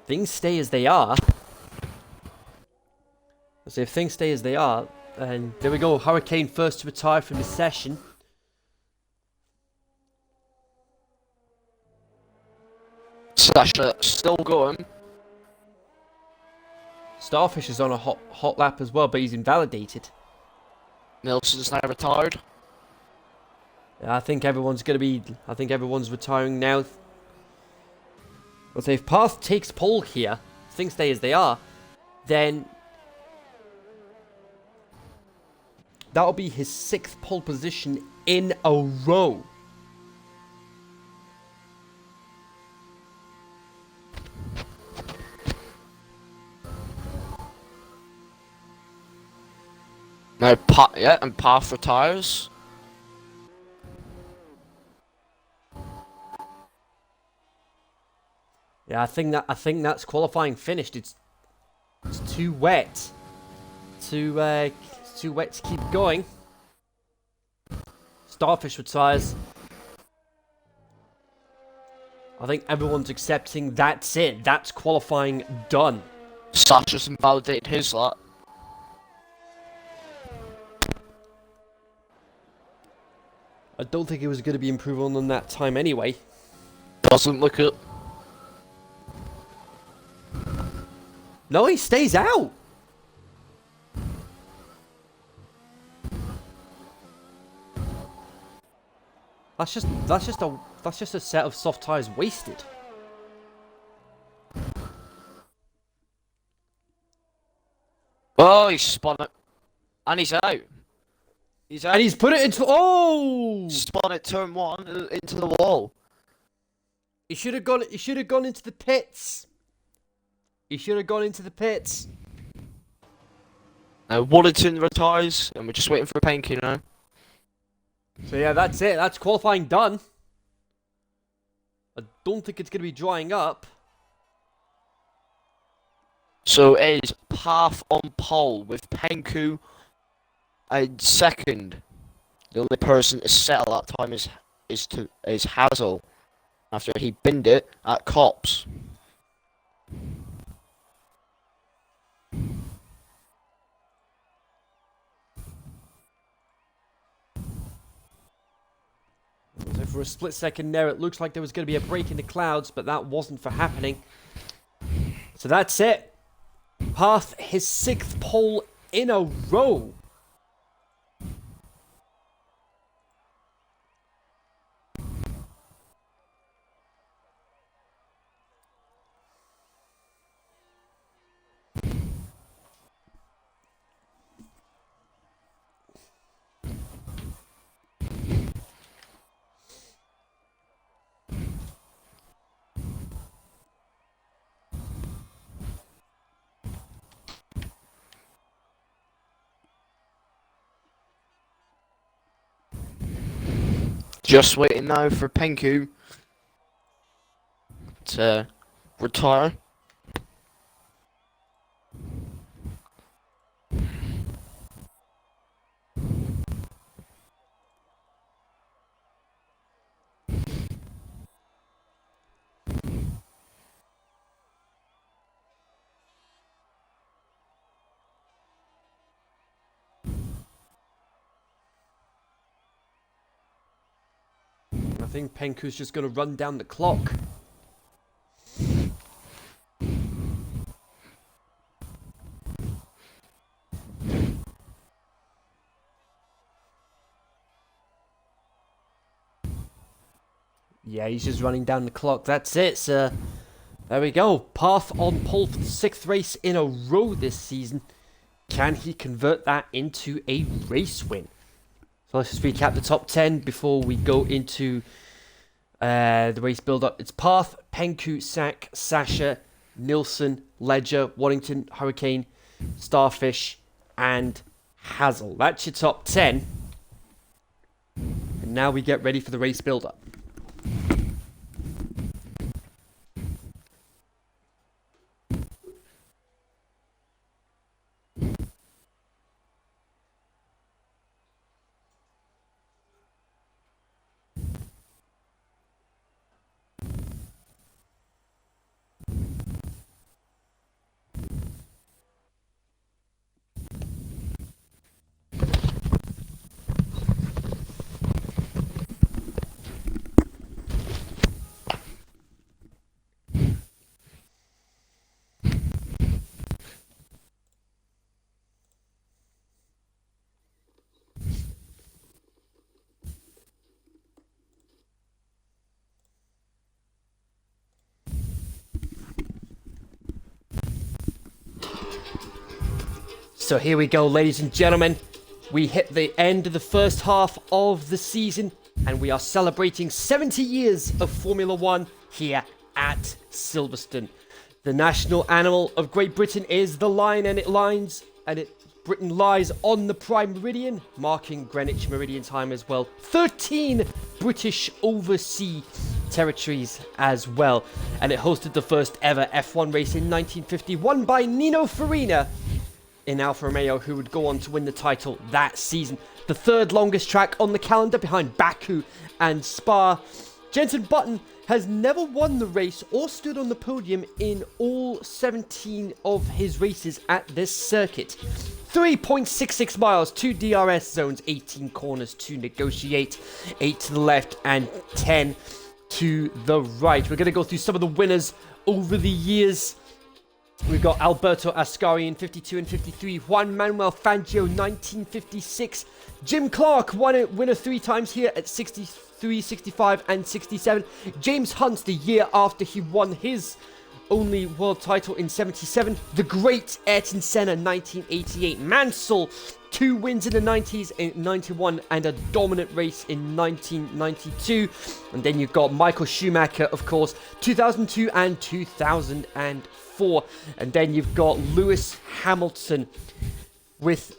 Things stay as they are. So if things stay as they are, and there we go, Hurricane first to retire from this session. Sasha still going. Starfish is on a hot lap as well, but he's invalidated. Nelson's now retired. Yeah, I think everyone's retiring now. But if Path takes pole here, things stay as they are, then that'll be his 6th pole position in a row. Now, and Path retires. Yeah, I think that's qualifying finished. It's too wet. Too wet to keep going. Starfish retires. I think everyone's accepting that's it. That's qualifying done. Sasha's invalidated his lap. I don't think it was going to be improving on that time anyway. Doesn't look it. No, he stays out. That's just a set of soft tires wasted. Oh, he's spun it, and he's out. He's out. And he's put it into spun it turn 1 into the wall. He should have gone. He should have gone into the pits. He should have gone into the pits. Waddington retires, and we're just waiting for a Panky now. So yeah, that's it. That's qualifying done. I don't think it's going to be drying up. So it is Path on pole with Penku in second. The only person to settle that time is Hazel after he binned it at Cops. So for a split second there, it looks like there was going to be a break in the clouds, but that wasn't for happening. So that's it. Path, his 6th pole in a row. Just waiting now for Penku to retire. I think Penku's just going to run down the clock. Yeah, he's just running down the clock. That's it, sir. There we go. Path on pole for the 6th race in a row this season. Can he convert that into a race win? So let's just recap the top 10 before we go into the race build-up. It's Path, Penku, Sack, Sasha, Nilsson, Ledger, Waddington, Hurricane, Starfish, and Hazel. That's your top 10. And now we get ready for the race build-up. So here we go, ladies and gentlemen. We hit the end of the first half of the season, and we are celebrating 70 years of Formula One here at Silverstone. The national animal of Great Britain is the lion, and Britain lies on the prime meridian, marking Greenwich Meridian time as well. 13 British overseas territories as well, and it hosted the first ever F1 race in 1950, won by Nino Farina in Alfa Romeo, who would go on to win the title that season. The 3rd longest track on the calendar behind Baku and Spa. Jenson Button has never won the race or stood on the podium in all 17 of his races at this circuit. 3.66 miles, 2 DRS zones, 18 corners to negotiate, 8 to the left and 10 to the right. We're going to go through some of the winners over the years. We've got Alberto Ascari in 52 and 53, Juan Manuel Fangio 1956, Jim Clark winner 3 times here at 63, 65 and 67, James Hunt the year after he won his only world title in 77, the great Ayrton Senna 1988, Mansell 2 wins in the 90s in 91 and a dominant race in 1992, and then you've got Michael Schumacher, of course, 2002 and 2004, and then you've got Lewis Hamilton with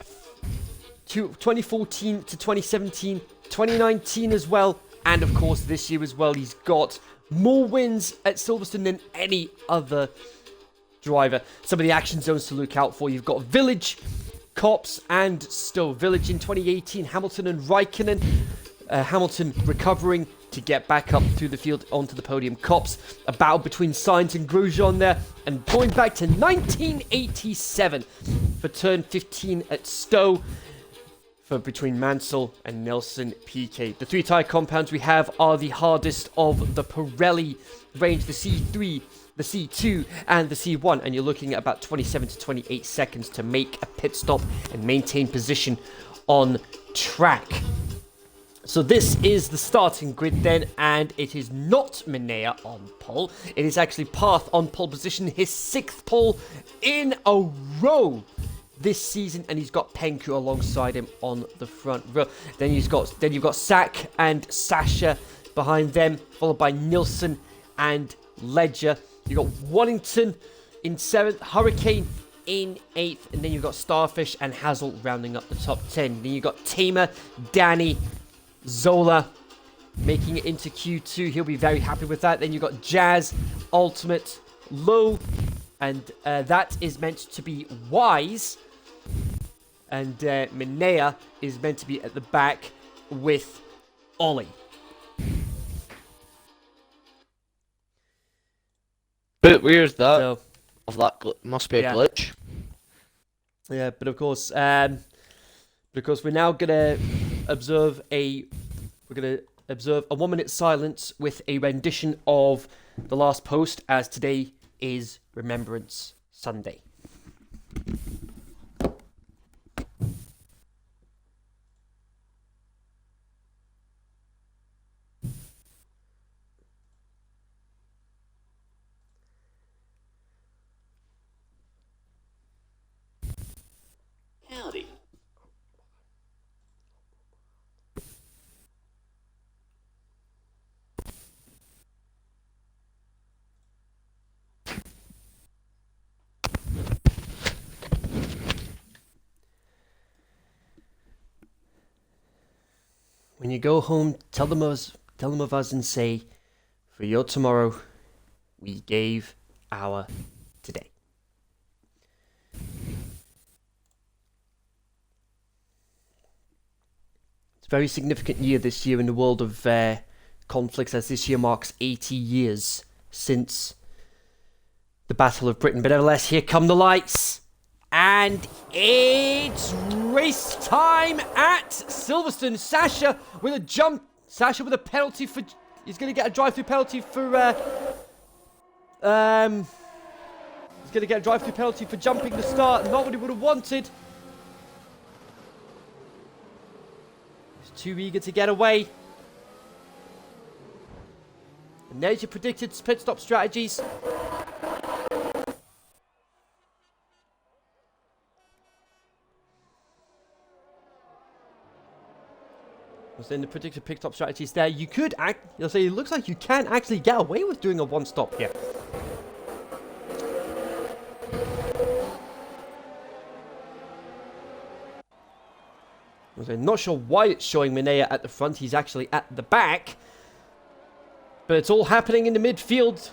2014 to 2017, 2019 as well, and of course this year as well. He's got more wins at Silverstone than any other driver. Some of the action zones to look out for. You've got Village, Cops, and Stowe. Village in 2018, Hamilton and Raikkonen. Hamilton recovering to get back up through the field onto the podium. Cops, a battle between Sainz and Grosjean there. And going back to 1987 for turn 15 at Stowe. For between Mansell and Nelson Piquet. The 3 tyre compounds we have are the hardest of the Pirelli range, the C3, the C2 and the C1, and you're looking at about 27 to 28 seconds to make a pit stop and maintain position on track. So this is the starting grid then, and it is not Minea on pole. It is actually Path on pole position, his 6th pole in a row this season, and he's got Penku alongside him on the front row. Then you've got Sack and Sasha behind them, followed by Nilsson and Ledger. You've got Waddington in 7th, Hurricane in 8th, and then you've got Starfish and Hazel rounding up the top 10. Then you've got Tamer, Danny, Zola making it into Q2. He'll be very happy with that. Then you've got Jazz, Ultimate, Low, and that is meant to be Wise. And Minea is meant to be at the back with Ollie. Bit weird that. So, Of that must be a glitch. Yeah, but of course, we're now gonna observe a 1-minute silence with a rendition of The Last Post, as today is Remembrance Sunday. Howdy. When you go home, tell them of us and say, for your tomorrow, we gave our today. It's a very significant year this year in the world of conflicts, as this year marks 80 years since the Battle of Britain. But nevertheless, here come the lights. And it's race time at Silverstone. Sasha with a jump. Sasha with a penalty for... He's going to get a drive-through penalty for... He's going to get a drive-through penalty for jumping the start. Not what he would have wanted. He's too eager to get away. And there's your predicted pit stop strategies. In the predicted pit stop strategies there, you could you'll say it looks like you can actually get away with doing a one stop here. I'm not sure why it's showing Minea at the front. He's actually at the back. But it's all happening in the midfield.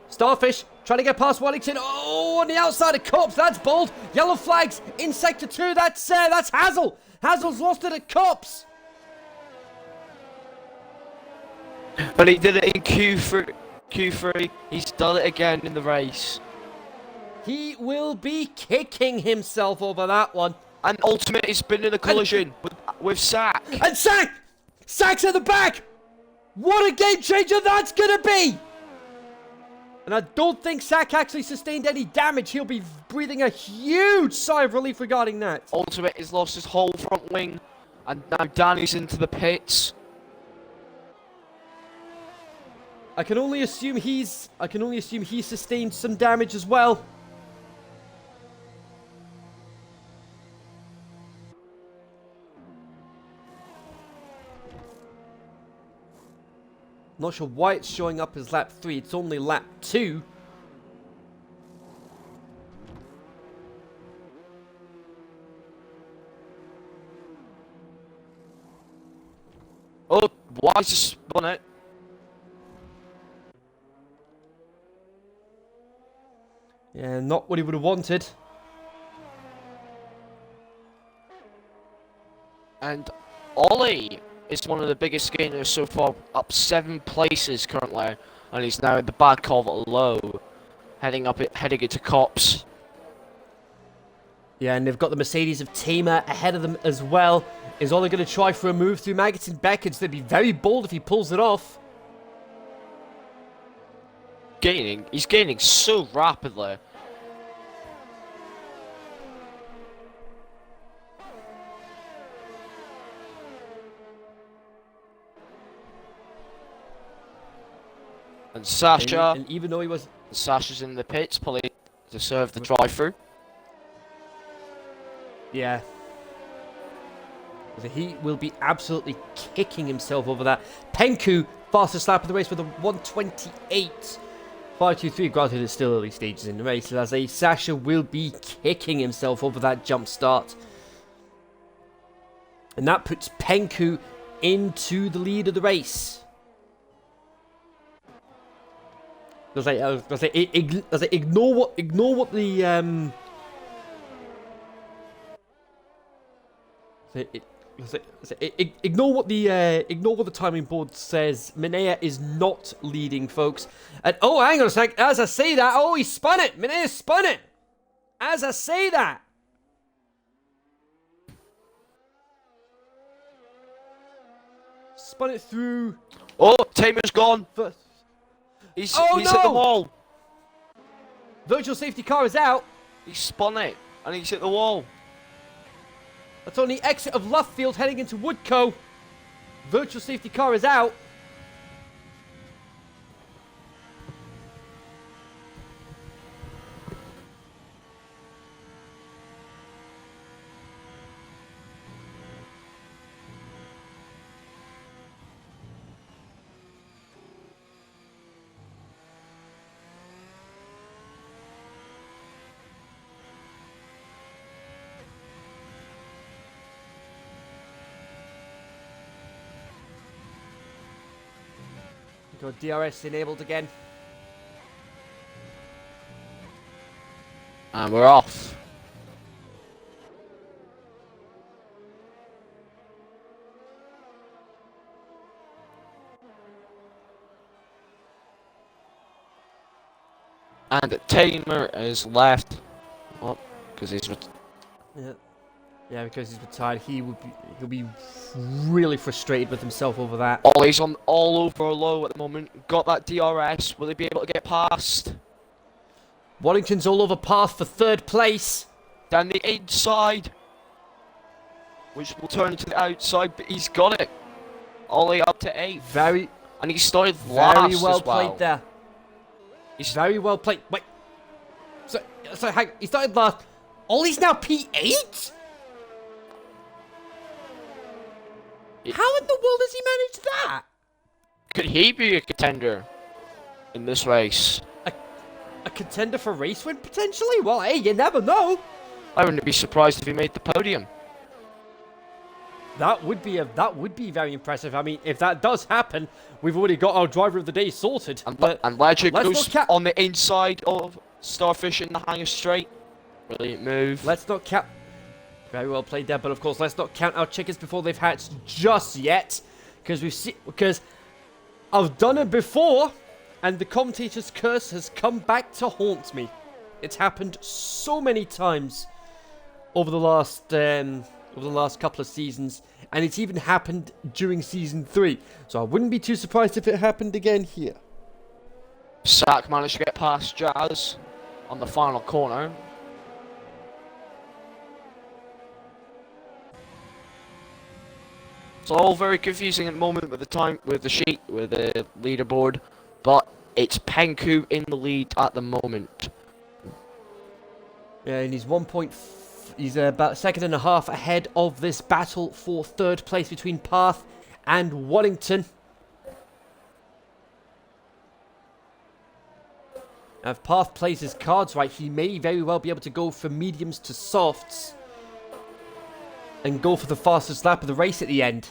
Starfish trying to get past Wellington. Oh, on the outside of Cops. That's bold. Yellow flags in sector 2. That's Hazel. Hazel's lost it at Cops. But he did it in Q3. He's done it again in the race. He will be kicking himself over that one. And Ultimate has been in a collision with Sack. And Sack's at the back! What a game changer that's gonna be! And I don't think Sack actually sustained any damage. He'll be breathing a huge sigh of relief regarding that. Ultimate has lost his whole front wing. And now Danny's into the pits. I can only assume he sustained some damage as well. Not sure why it's showing up as lap 3. It's only lap 2. Oh, why is just spun it? Yeah, not what he would have wanted. And Ollie is one of the biggest gainers so far, up 7 places currently, and he's now in the back of Low, heading into Cops. Yeah, and they've got the Mercedes of Tamer ahead of them as well. Is Ollie going to try for a move through Maggots and Beckett? They'd be very bold if he pulls it off. He's gaining so rapidly. And Sasha, and even though he was... Sasha's in the pits, probably to serve the drive-through. Yeah. So he will be absolutely kicking himself over that. Penku, fastest lap of the race with a 1:28. 5:23, granted it's still early stages in the race. As a Sasha will be kicking himself over that jump start. And that puts Penku into the lead of the race. Ignore what the ignore what the timing board says. Minea is not leading, folks. And oh, hang on a sec. As I say that, oh, he spun it. Minea spun it. As I say that. Spun it through. Oh, Tamer's gone. He's no! hit the wall. Virtual safety car is out. He spun it, and he's hit the wall. That's on the exit of Luffield heading into Woodco. Virtual safety car is out. Got DRS enabled again. And we're off. And Tamer is left. Oh, because he's Yeah, because he's retired, he'll be really frustrated with himself over that. Ollie's on all over Low at the moment. Got that DRS. Will he be able to get past? Waddington's all over path for third place. Down the inside, which will turn to the outside, but he's got it. Ollie up to 8th. And he started last very well as well. played there. He's very well played. Wait, so hang. He started last. Ollie's now P8. How in the world has he managed that? Could he be a contender in this race? A contender for race win potentially? Well, hey, you never know. I wouldn't be surprised if he made the podium. That would be very impressive. I mean, if that does happen, we've already got our driver of the day sorted. And Ledger goes on the inside of Starfish in the hangar straight. Brilliant move. Let's not count. Very well played there, but of course, let's not count our chickens before they've hatched just yet, because I've done it before, and the commentator's curse has come back to haunt me. It's happened so many times over the last couple of seasons, and it's even happened during season 3. So I wouldn't be too surprised if it happened again here. Sack managed to get past Jazz on the final corner. It's all very confusing at the moment with the sheet, with the leaderboard, but it's Penku in the lead at the moment. Yeah, and he's about a second and a half ahead of this battle for third place between Path and Waddington. Now, if Path plays his cards right, he may very well be able to go from mediums to softs and go for the fastest lap of the race at the end.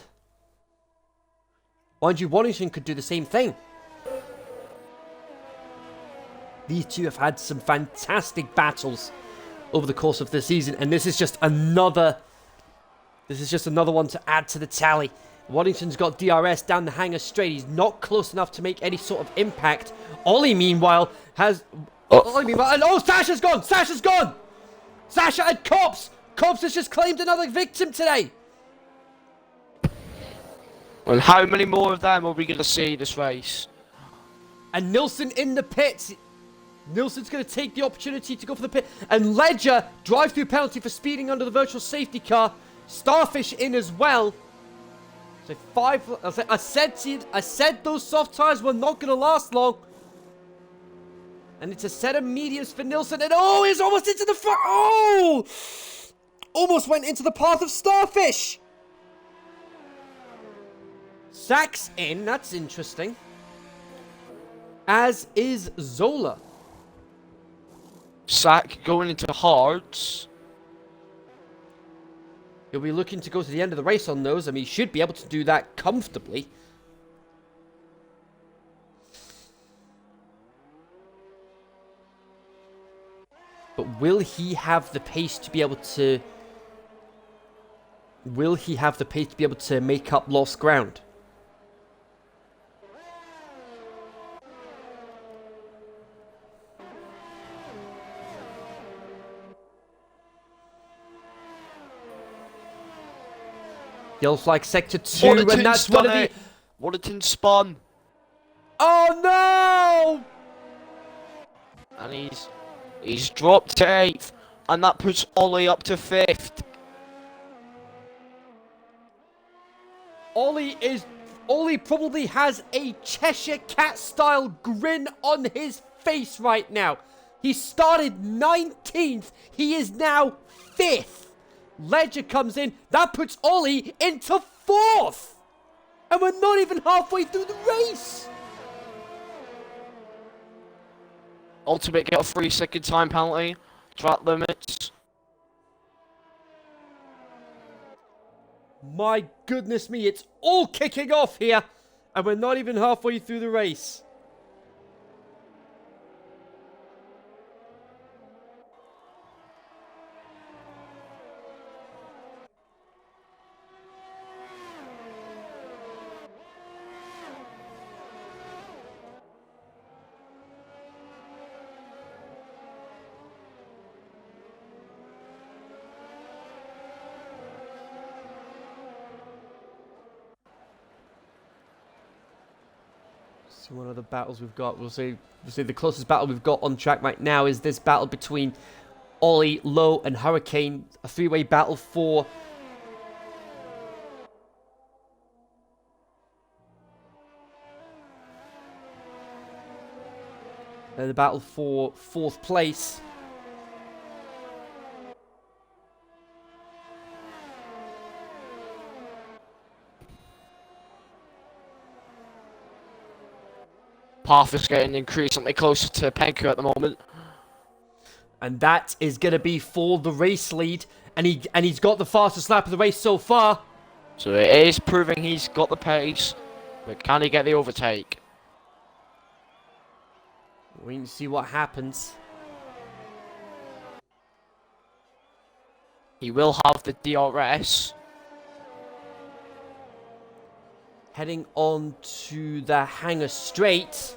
Mind you, Waddington could do the same thing. These two have had some fantastic battles over the course of the season, and this is just another one to add to the tally. Waddington's got DRS down the hanger straight. He's not close enough to make any sort of impact. Ollie, meanwhile, has... Oh, Sasha's gone! Sasha's gone! Sasha and Cops! Cops has just claimed another victim today! Well, how many more of them are we going to see this race? And Nilsson in the pits. Nilsson's going to take the opportunity to go for the pit. And Ledger, drive-through penalty for speeding under the virtual safety car. Starfish in as well. So I said those soft tires were not going to last long. And it's a set of mediums for Nilsson. And oh, he's almost into the front. Oh! Almost went into the path of Starfish. Sack's in. That's interesting. As is Zola. Sack going into hards. He'll be looking to go to the end of the race on those. I mean, he should be able to do that comfortably. But will he have the pace to be able to... Will he have the pace to be able to make up lost ground? Yellow flag sector 2, and that's one of the... Waddington spun. Oh no! And he's dropped to 8th, and that puts Ollie up to 5th. Ollie probably has a Cheshire Cat style grin on his face right now. He started 19th, he is now 5th. Ledger comes in, that puts Ollie into 4th! And we're not even halfway through the race! Ultimate get a 3-second time penalty. Track limits. My goodness me, it's all kicking off here! And we're not even halfway through the race. One of the battles we've got, we'll say the closest battle we've got on track right now is this battle between Ollie, Low, and Hurricane. A three-way battle for the battle for 4th place. Path is getting increasingly closer to Penku at the moment. And that is going to be for the race lead. And he's got the fastest lap of the race so far. So it is proving he's got the pace. But can he get the overtake? Wait and see what happens. He will have the DRS. Heading on to the hangar straight.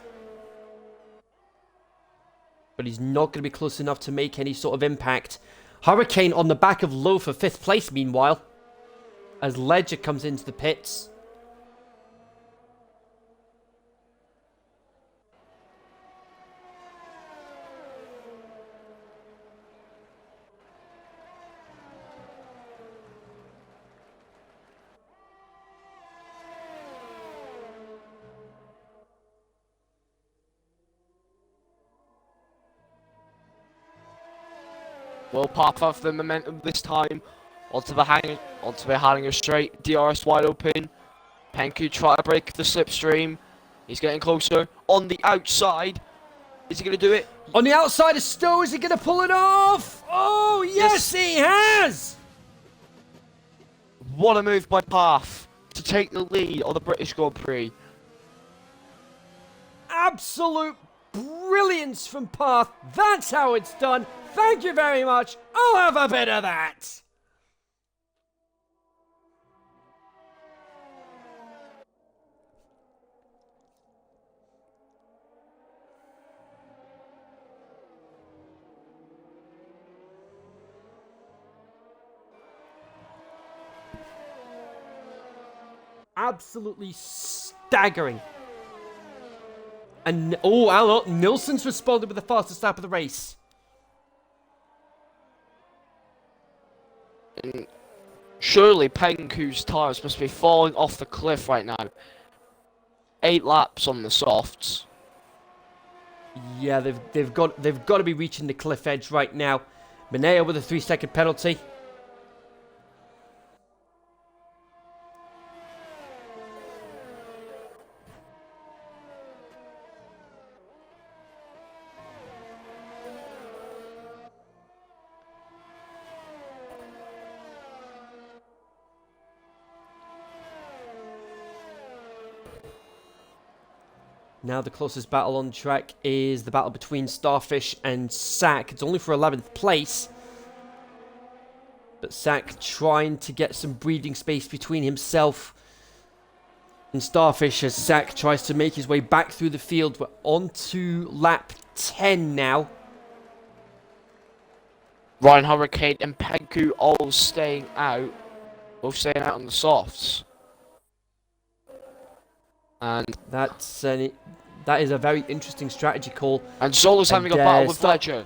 But he's not going to be close enough to make any sort of impact. Hurricane on the back of Low for 5th place, meanwhile. As Ledger comes into the pits. Will pop off the momentum this time. Onto the hanger straight. DRS wide open. Penku try to break the slipstream. He's getting closer. On the outside. Is he going to do it? On the outside of Stowe, is he going to pull it off? Oh, yes, he has! What a move by Path to take the lead on the British Grand Prix. Absolute brilliance from Path. That's how it's done. Thank you very much. I'll have a bit of that. Absolutely staggering. And, oh, hello, Nilsson's responded with the fastest lap of the race. And surely Penku's tyres must be falling off the cliff right now. 8 laps on the softs. Yeah, they've got to be reaching the cliff edge right now. Mineo with a 3-second penalty. Now the closest battle on track is the battle between Starfish and Sack. It's only for 11th place. But Sack trying to get some breathing space between himself and Starfish as Sack tries to make his way back through the field. We're on to lap 10 now. Ryan Hurricane and Penku all staying out. Both staying out on the softs. And that is a very interesting strategy call. And Zola's having a battle with Fletcher.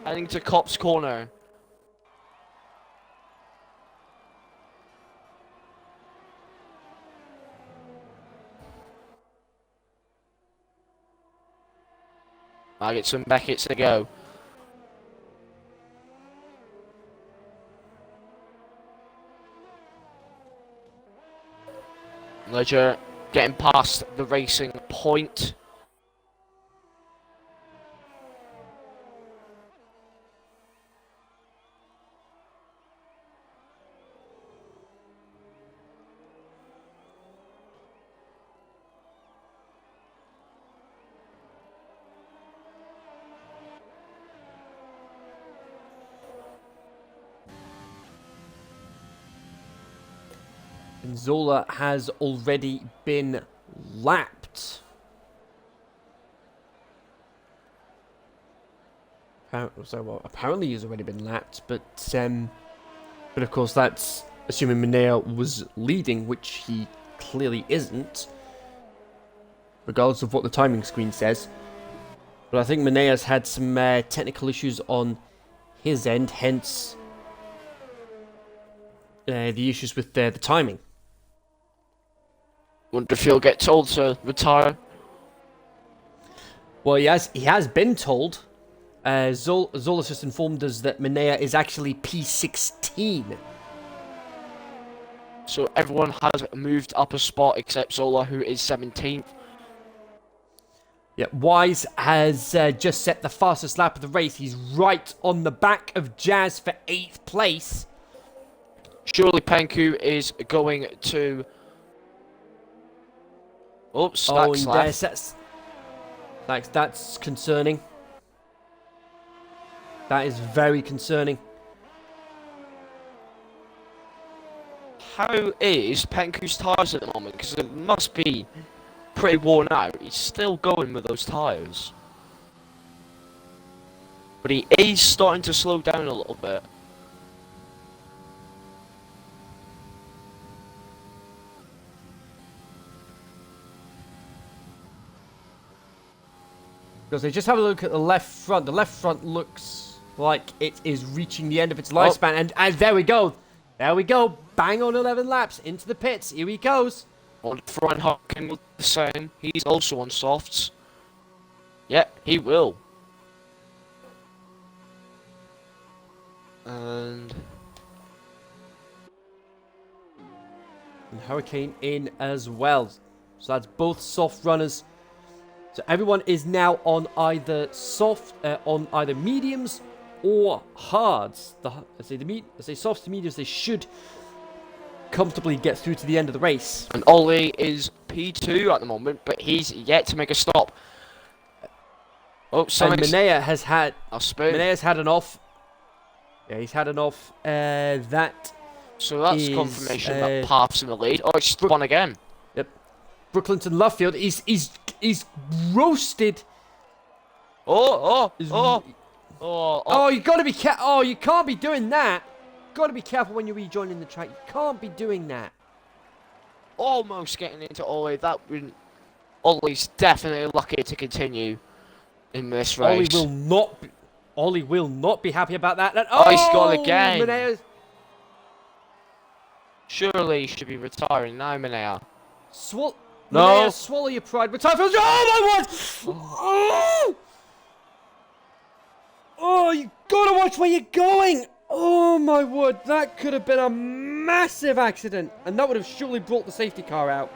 Heading to Cop's corner. Maggots and Beckett's to go. Ledger getting past the racing point. And Zola has already been lapped. Apparently he's already been lapped, but of course that's assuming Mineo was leading, which he clearly isn't, regardless of what the timing screen says. But I think Mineo's had some technical issues on his end, hence the issues with the timing. Wonder if he'll get told to retire. Well, he has been told. Zola's just informed us that Mineo is actually P16. So everyone has moved up a spot except Zola, who is 17th. Yeah, Wise has just set the fastest lap of the race. He's right on the back of Jazz for 8th place. Surely Penku is going to... Oops, Stack's left. That's concerning. That is very concerning. How is Penku's tyres at the moment? Because it must be pretty worn out. He's still going with those tyres. But he is starting to slow down a little bit. Because they just have a look at the left front. The left front looks like it is reaching the end of its lifespan. And there we go. There we go. Bang on 11 laps into the pits. Here he goes. On front Hawking will the same. He's also on softs. Yeah, he will. And Hurricane in as well. So that's both soft runners. So everyone is now on either mediums or hards. Let's say softs to mediums. They should comfortably get through to the end of the race. And Ollie is P2 at the moment, but he's yet to make a stop. Oh, And something's... Minea has had... I'll spoon. Minea's had an off. Yeah, he's had an off. That So that's is, confirmation that Path's in the lead. Oh, he's spun again. Yep. Brooklynton Luffield. He's roasted. Oh, You gotta be you can't be doing that. Gotta be careful when you're rejoining the track. You can't be doing that. almost getting into Ollie. That would... Ollie's definitely lucky to continue in this race. Ollie will not be happy about that. He's got again. Minea's... Surely he should be retiring now, Minea. No. No. Swallow your pride. Retire for... Oh, my word! Oh, you gotta watch where you're going! Oh, my word. That could have been a massive accident. And that would have surely brought the safety car out.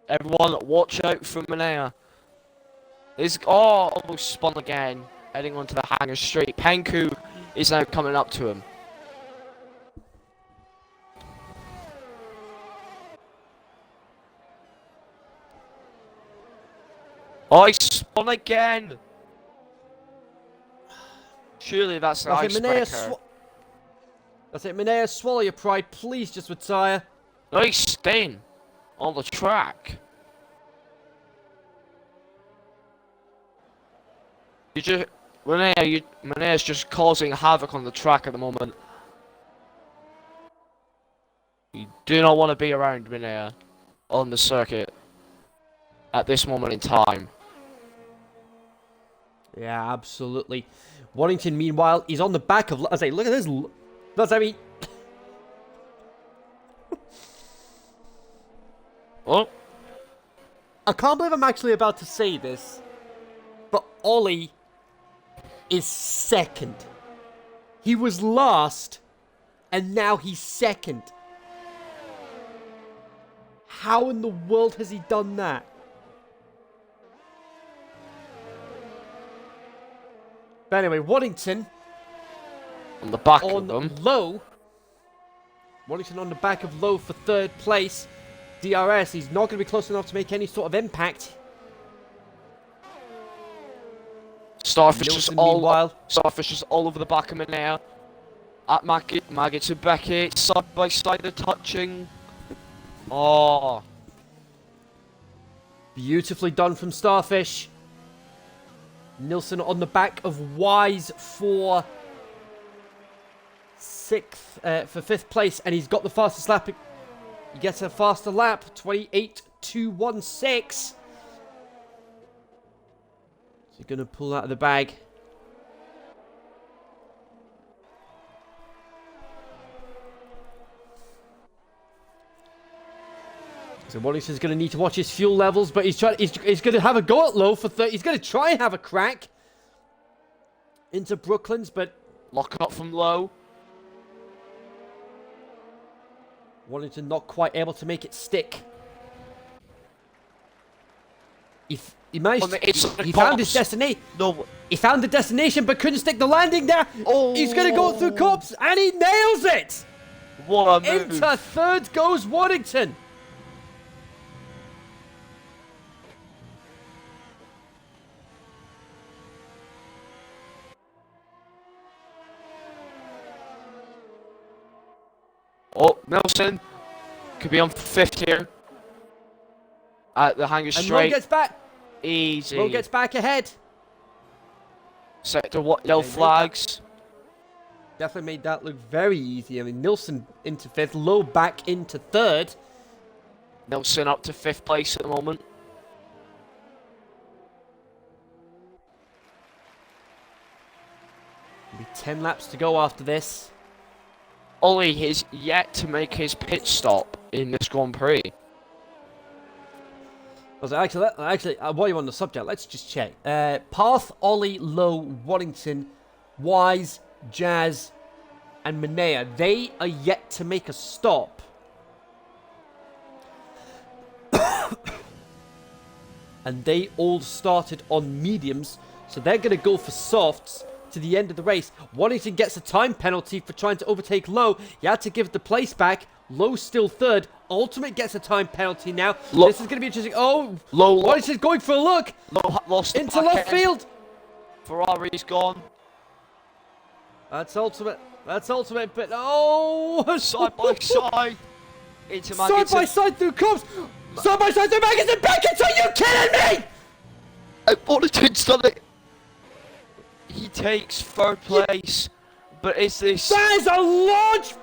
Everyone, watch out for Minea. He's almost spun again, heading onto the hangar straight. Penku is now coming up to him. Oh, he spun again! Surely that's an icebreaker. That's it, Minea, swallow your pride. Please just retire. No, he's staying on the track. Minea's just causing havoc on the track at the moment. You do not want to be around Minea on the circuit at this moment in time. Yeah, absolutely. Waddington, meanwhile, he's on the back of... I say, look at this. Oh. I can't believe I'm actually about to say this, but Ollie is second. He was last, and now he's second. How in the world has he done that? But anyway, Waddington On the back of them. Low. Waddington on the back of Low for third place. DRS, he's not going to be close enough to make any sort of impact. Starfish is all over the back of Minea. At Maggots and Beckett, side by side, they're touching. Oh. Beautifully done from Starfish. Nilsson on the back of Wise for fifth place, and he's got the fastest lap. He gets a faster lap, 28.216. So he's going to pull out of the bag. So Waddington's going to need to watch his fuel levels, but he's going to have a go at Low for 30. He's going to try and have a crack into Brooklands, but Lock up from Low. Waddington not quite able to make it stick. He managed. He found his destination. No. He found the destination, but couldn't stick the landing there. Oh. He's going to go through cops, and he nails it. What a move. Into third goes Waddington. Oh, Nelson could be on fifth here. At the hangar And straight. Low gets back. Easy. Low gets back ahead. Sector what? Yellow flags. Definitely made that look very easy. I mean, Nilsson into fifth, Low back into third. Nelson up to fifth place at the moment. Maybe 10 laps to go after this. Ollie is yet to make his pit stop in this Grand Prix. Actually, while you're on the subject, let's just check. Path, Ollie, Low, Waddington, Wise, Jazz, and Minea. They are yet to make a stop. And they all started on mediums, so they're going to go for softs to the end of the race. Waddington gets a time penalty for trying to overtake Lowe. He had to give the place back. Lowe still third. Ultimate gets a time penalty now. This is going to be interesting. Oh, Waddington's going for a look. Lowe lost into left field. Ferrari's gone. That's Ultimate. That's Ultimate, but oh! Side by side. Into Side by side through Cobbs. Side by side through Magnussen. Beckett, are you kidding me? Waddington's done it. He takes third place, but is this... That is a large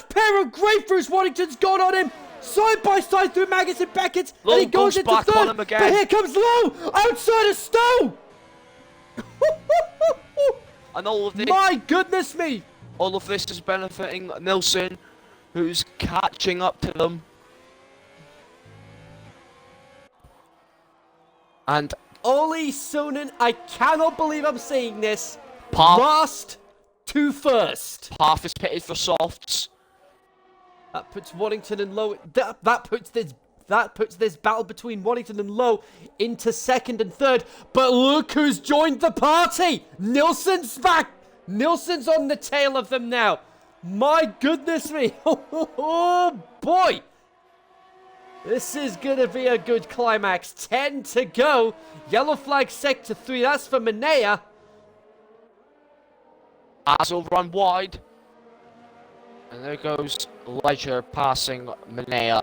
pair of grapefruits Waddington's got on him. Side by side through Magnussen, Beckett, and he goes into back third. on him again. But here comes Lowe, outside of Stowe. And all of this... My goodness me. All of this is benefiting Nilsson, who's catching up to them. And Ole Sonen, I cannot believe I'm saying this. Parth, Last to first. Parth is pitted for softs. That puts Waddington and Lowe. That puts this battle between Waddington and Lowe into second and third. But look who's joined the party. Nilsson's back. Nilsson's on the tail of them now. My goodness me. Oh boy. This is going to be a good climax. 10 to go. Yellow flag sector 3. That's for Manea. As will run wide. And there goes Ledger passing Manea.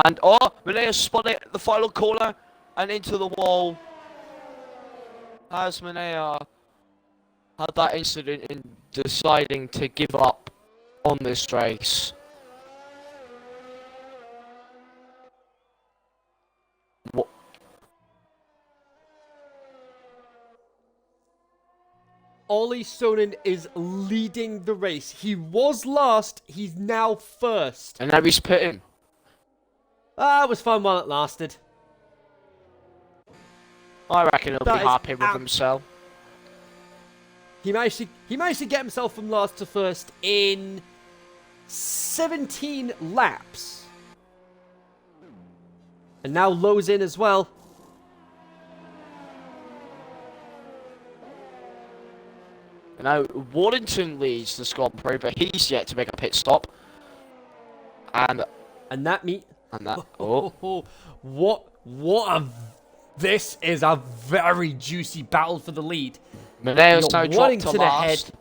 And Manea spun it at the final corner and into the wall. As Manea had that incident in deciding to give up on this race. Ole Sonen is leading the race. He was last, he's now first. And now he's pitting. Ah, it was fun while it lasted. I reckon he'll be happy with himself. He managed to get himself from last to first in 17 laps. And now Lowe's in as well. Now, Waddington leads the Scott Pro, but he's yet to make a pit stop. And that meat. And that. This is a very juicy battle for the lead. Manea's now dropped to last. Ahead.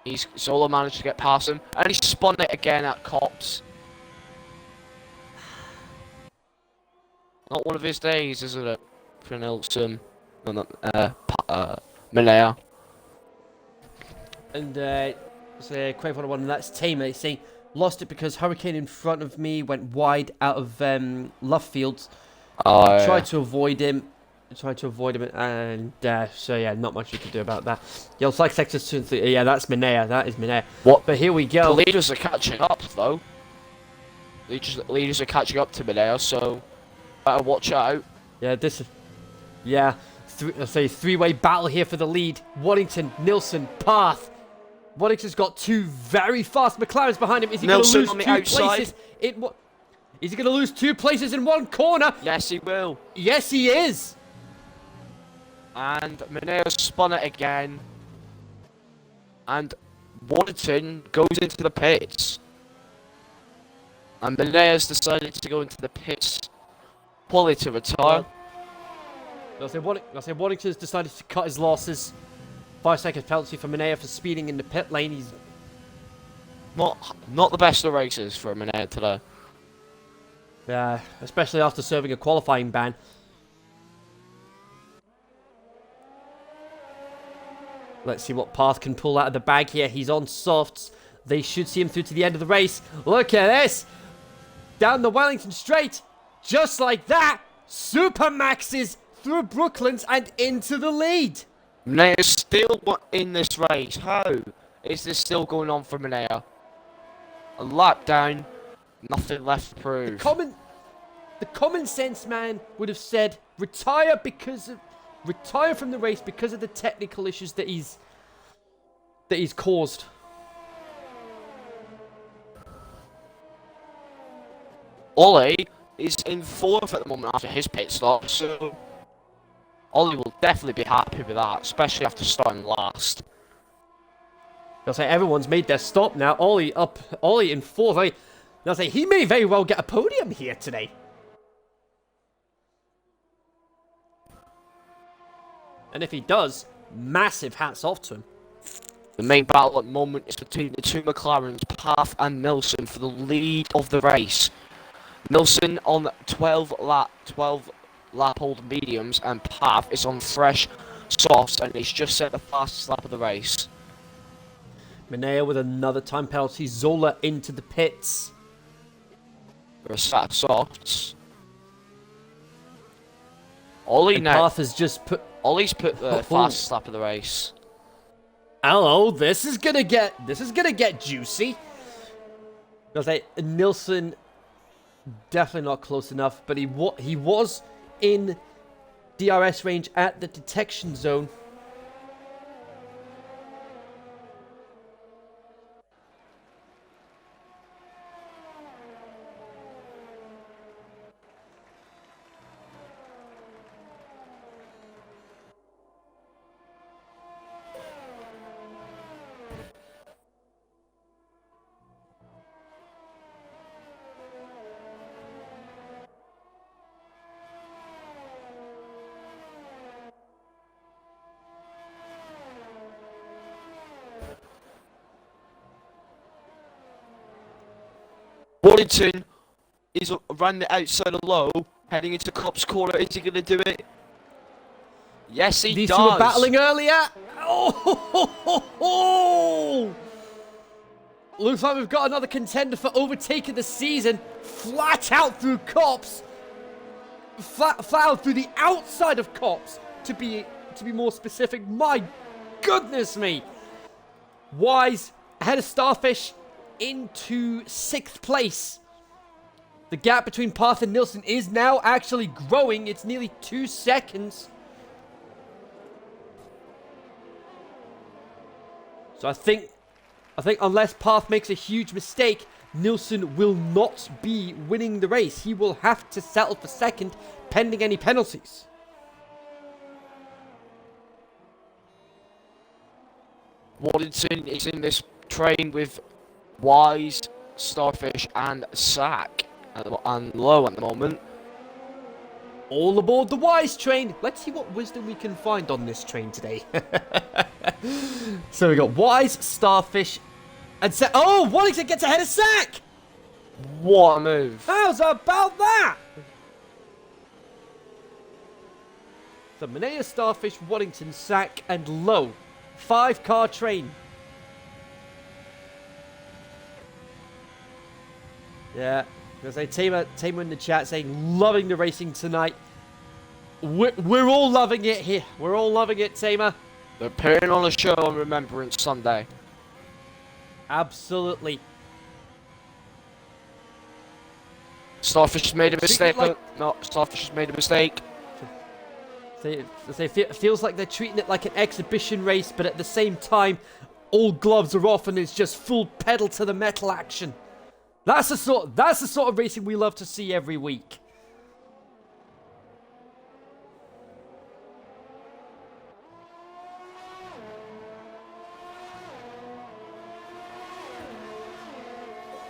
He's solo managed to get past him, and he spun it again at Cops. Not one of his days, isn't it? For Nilsson. No, not Manea. And so Crave 101, and that's Tamer saying, lost it because Hurricane in front of me went wide out of left field. Tried to avoid him. And so yeah, not much you can do about that. Yellow flag sectors 2 and 3. Yeah, that's Manea. That is Manea. What? But here we go. The leaders are catching up, though. Leaders are catching up to Manea, so better watch out. Yeah, this is... Yeah, three-way battle here for the lead. Waddington, Nilsson, Parth. Waddington's got two very fast McLarens behind him. Is he going to lose on the 2 outside. places? Is he going to lose 2 places in one corner? Yes, he will. Yes, he is. And Manea spun it again. And Waddington goes into the pits. And Manea's decided to go into the pits. Probably to retire. I'll say Waddington's decided to cut his losses. 5 seconds penalty for Manea for speeding in the pit lane. He's not the best of races for Manea today. Yeah, especially after serving a qualifying ban. Let's see what Parth can pull out of the bag here. He's on softs. They should see him through to the end of the race. Look at this. Down the Wellington Straight. Just like that. Super Maxes through Brooklands and into the lead. Manea's still in this race. How is this still going on for Manea? A lap down. Nothing left to prove. The common sense man would have said retire from the race because of the technical issues that he's caused. Ole is in 4th at the moment after his pit stop, so Ollie will definitely be happy with that, especially after starting last. I'll say everyone's made their stop now. Ollie in fourth. I'll say he may very well get a podium here today. And if he does, massive hats off to him. The main battle at the moment is between the two McLarens, Path and Nilsson, for the lead of the race. Nilsson on 12 lap old mediums, and Path is on fresh softs, and he's just set the fastest lap of the race. Minea with another time penalty. Zola into the pits. For a set of softs. Ollie And now. Path has just put. Ollie's put the fastest lap of the race. Hello, this is gonna get juicy. I'll say Nilsson definitely not close enough, but he was in DRS range at the detection zone. Warrington is around the outside of low, heading into Cop's corner. Is he going to do it? Yes, he These does. two were battling earlier. Oh! Looks like we've got another contender for overtaking the season. Flat out through Cops. Flat out through the outside of Cops. To be more specific. My goodness me. Wise ahead of Starfish into 6th place. The gap between Path and Nilsson is now actually growing. It's nearly 2 seconds. So I think unless Path makes a huge mistake, Nilsson will not be winning the race. He will have to settle for 2nd, pending any penalties. Warrington is in this train with Wise, Starfish, and Sack, and Low at the moment. All aboard the Wise train. Let's see what wisdom we can find on this train today. So we got Wise, Starfish, and Sack. Oh, Wallington gets ahead of Sack. What a move! How's about that? So Minea, Starfish, Wallington, Sack, and Low. 5-car train. Yeah, because Tamer in the chat saying loving the racing tonight. We're all loving it here. We're all loving it, Tamer. They're putting on a show on Remembrance Sunday. Absolutely. Starfish has made a mistake. Like... No, Starfish has made a mistake. It feels like they're treating it like an exhibition race, but at the same time, all gloves are off and it's just full pedal to the metal action. That's the sort of racing we love to see every week.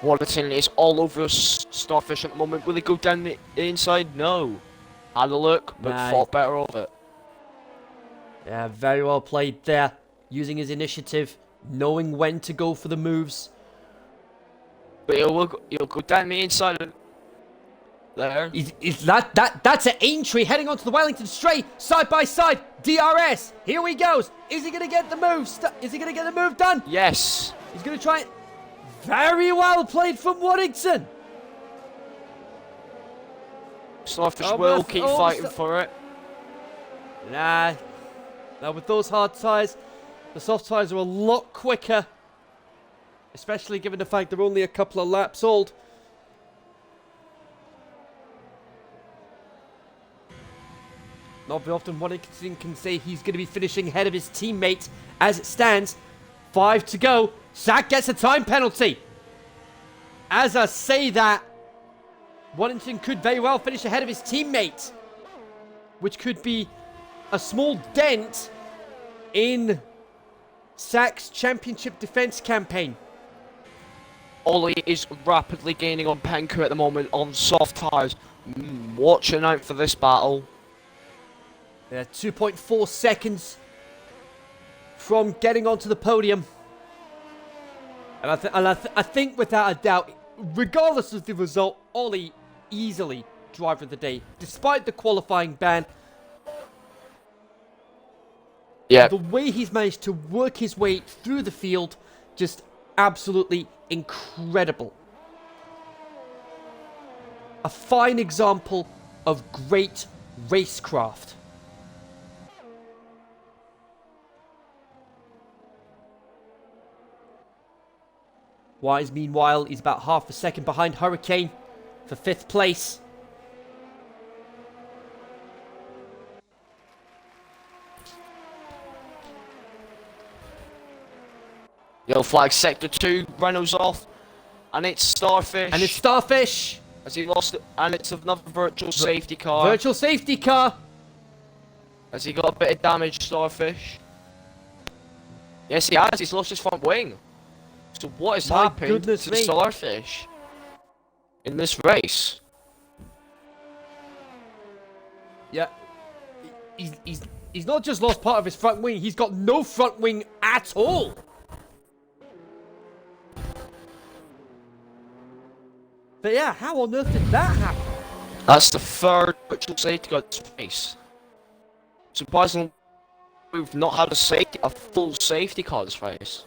Warrington is all over Starfish at the moment. Will he go down the inside? No. Had a look, but thought better of it. Yeah, very well played there. Using his initiative, knowing when to go for the moves. But he'll go down the inside of there. That's an Aintree heading onto the Wellington straight, side by side. DRS. Here he goes. Is he going to get the move? Is he going to get the move done? Yes. He's going to try it. Very well played from Waddington. Starfish will keep fighting for it. Nah. Now with those hard tyres, the soft tyres are a lot quicker. Especially given the fact they're only a couple of laps old. Not very often Waddington can say he's going to be finishing ahead of his teammate. As it stands, 5 to go. Zach gets a time penalty. As I say that, Waddington could very well finish ahead of his teammate. Which could be a small dent in Sack's championship defense campaign. Ollie is rapidly gaining on Penku at the moment on soft tyres. Watching out for this battle. Yeah, 2.4 seconds from getting onto the podium. And I think without a doubt, regardless of the result, Ollie easily driver of the day. Despite the qualifying ban, Yeah. the way he's managed to work his way through the field, just absolutely incredible. A fine example of great racecraft. Wise, meanwhile, is about half a second behind Hurricane for 5th place. Yellow flag sector 2, Reynolds off. And it's Starfish. And it's Starfish. As he lost it, and it's another virtual safety car. Virtual safety car. Has he got a bit of damage, Starfish? Yes, he has. He's lost his front wing. So what is My happening goodness to me. Starfish in this race? Yeah. He's not just lost part of his front wing, he's got no front wing at all. But yeah, how on earth did that happen? That's the third virtual safety car this race. Surprisingly, we've not had a full safety car this race.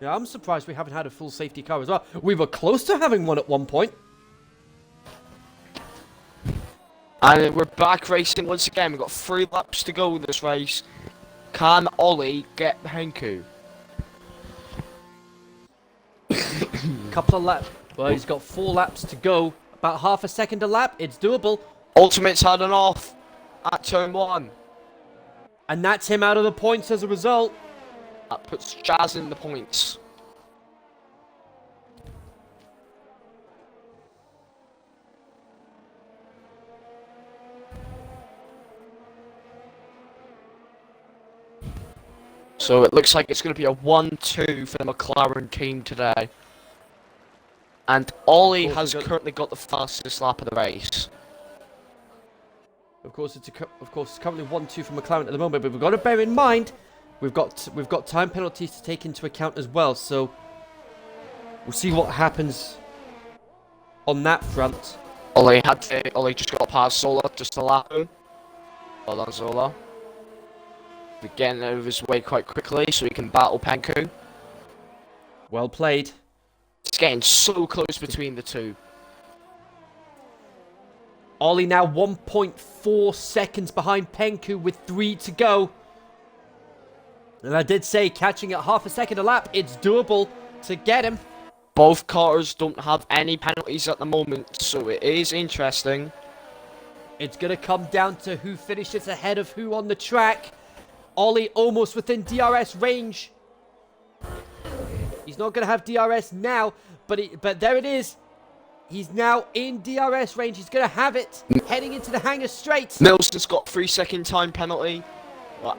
Yeah, I'm surprised we haven't had a full safety car as well. We were close to having one at one point. And we're back racing once again. We've got 3 laps to go in this race. Can Ollie get Henku? Couple of laps. Well, he's got 4 laps to go. About half a second a lap. It's doable. Ultimate's had an off at turn 1. And that's him out of the points as a result. That puts Jazz in the points. So it looks like it's going to be a 1-2 for the McLaren team today. And Ollie has currently got the fastest lap of the race. Of course, it's currently 1-2 for McLaren at the moment, but we've got to bear in mind we've got time penalties to take into account as well. So we'll see what happens on that front. Ollie just got past Zola just to lap him. Well done, Zola. We're getting out of his way quite quickly so he can battle Penku. Well played. It's getting so close between the two. Ollie now 1.4 seconds behind Penku with 3 to go. And I did say catching at half a second a lap, it's doable to get him. Both cars don't have any penalties at the moment, so it is interesting. It's going to come down to who finishes ahead of who on the track. Ollie almost within DRS range. He's not going to have DRS now, but there it is. He's now in DRS range. He's going to have it heading into the hangar straight. Nelson's got 3-second time penalty. What?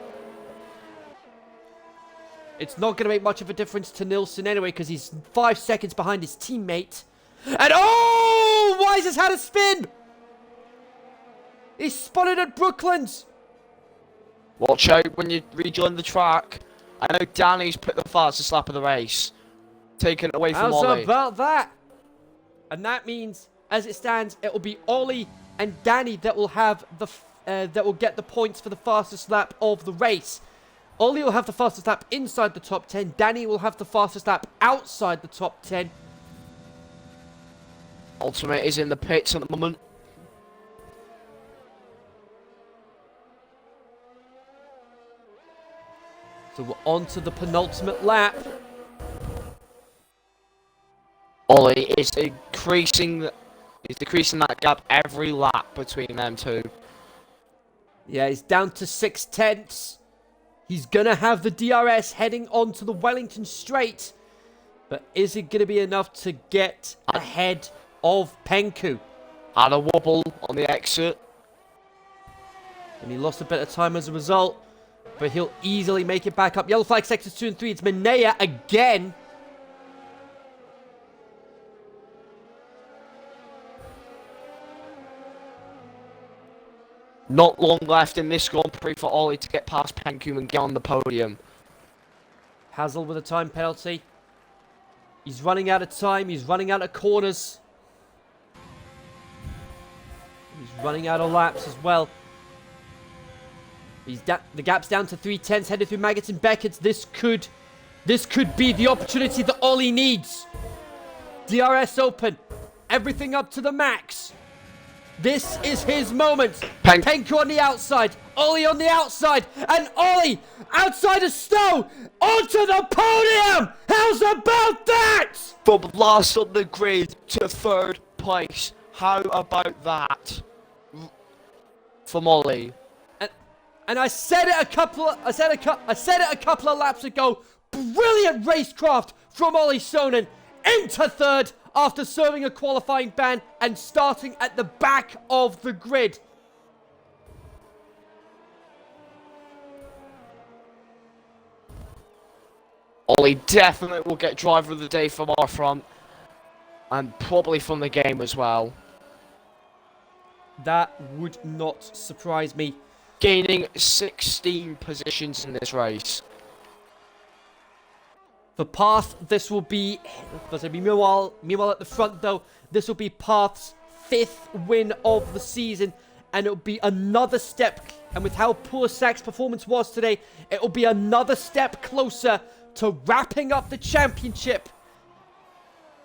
It's not going to make much of a difference to Nilsson anyway, because he's 5 seconds behind his teammate. And oh! Wise has had a spin! He's spotted at Brooklands. Watch out when you rejoin the track. I know Danny's put the fastest lap of the race. Taken away from How's Ollie. about that? And that means, as it stands, it will be Ollie and Danny that will have that will get the points for the fastest lap of the race. Ollie will have the fastest lap inside the top 10. Danny will have the fastest lap outside the top 10. Ultimate is in the pits at the moment. So we're on to the penultimate lap. Ollie is decreasing that gap every lap between them two. Yeah, he's down to 6/10. He's going to have the DRS heading onto the Wellington Straight. But is it going to be enough to get ahead of Penku? Had a wobble on the exit. And he lost a bit of time as a result. But he'll easily make it back up. Yellow flag sectors 2 and 3. It's Minea again. Not long left in this Grand Prix for Ollie to get past Penkum and get on the podium. Hazel with a time penalty. He's running out of time. He's running out of corners. He's running out of laps as well. The gap's down to 3/10, headed through Maggots and Beckett's. This could be the opportunity that Ollie needs. DRS Open. Everything up to the max. This is his moment. Penku on the outside. Ollie on the outside. And Ollie, outside of Stowe, onto the podium! How's about that? From last on the grid to third place. How about that? From Ollie. And I said it a couple of laps ago. Brilliant racecraft from Ollie Sonen into third after serving a qualifying ban and starting at the back of the grid. Ollie definitely will get driver of the day from our front. And probably from the game as well. That would not surprise me. Gaining 16 positions in this race. For Path, this will be... Meanwhile at the front, though, this will be Path's 5th win of the season. And it'll be another step... And with how poor Sack's performance was today, it'll be another step closer to wrapping up the championship.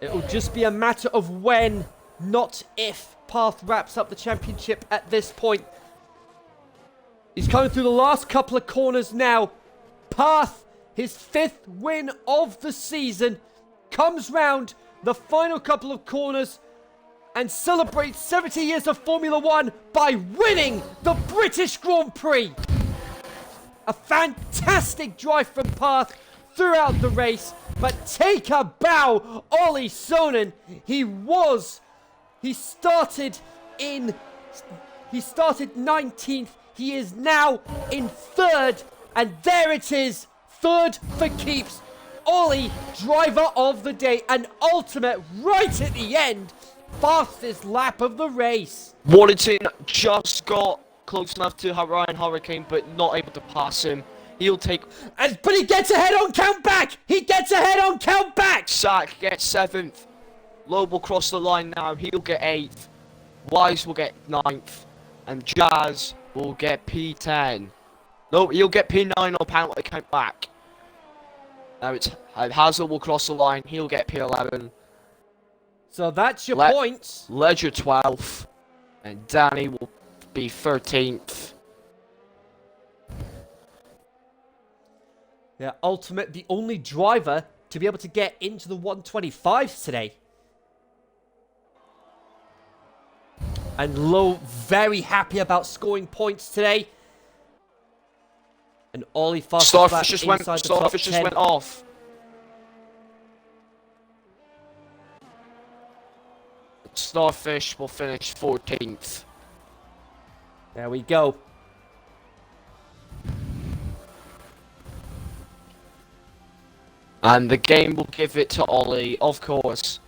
It'll just be a matter of when, not if, Path wraps up the championship at this point. He's coming through the last couple of corners now. Path, his 5th win of the season, comes round the final couple of corners and celebrates 70 years of Formula 1 by winning the British Grand Prix. A fantastic drive from Path throughout the race, but take a bow, Ollie Sonen. He started 19th. He is now in 3rd, and there it is, 3rd for keeps. Ollie, driver of the day, and ultimate right at the end, fastest lap of the race. Warrington just got close enough to Ryan Hurricane, but not able to pass him. He'll take... But he gets ahead on count back! He gets ahead on count back! Sack gets 7th. Loeb will cross the line now. He'll get 8th. Wise will get 9th. And Jazz will get P10. No, he'll get P9 on penalty count back. Now it's Hazel will cross the line. He'll get P11. So that's your points. Ledger 12th. And Danny will be 13th. Yeah, Ultimate, the only driver to be able to get into the 125s today. And Lowe very happy about scoring points today. And Ollie fastest lap inside the top 10. Starfish just went off. Starfish will finish 14th. There we go. And the game will give it to Ollie, of course.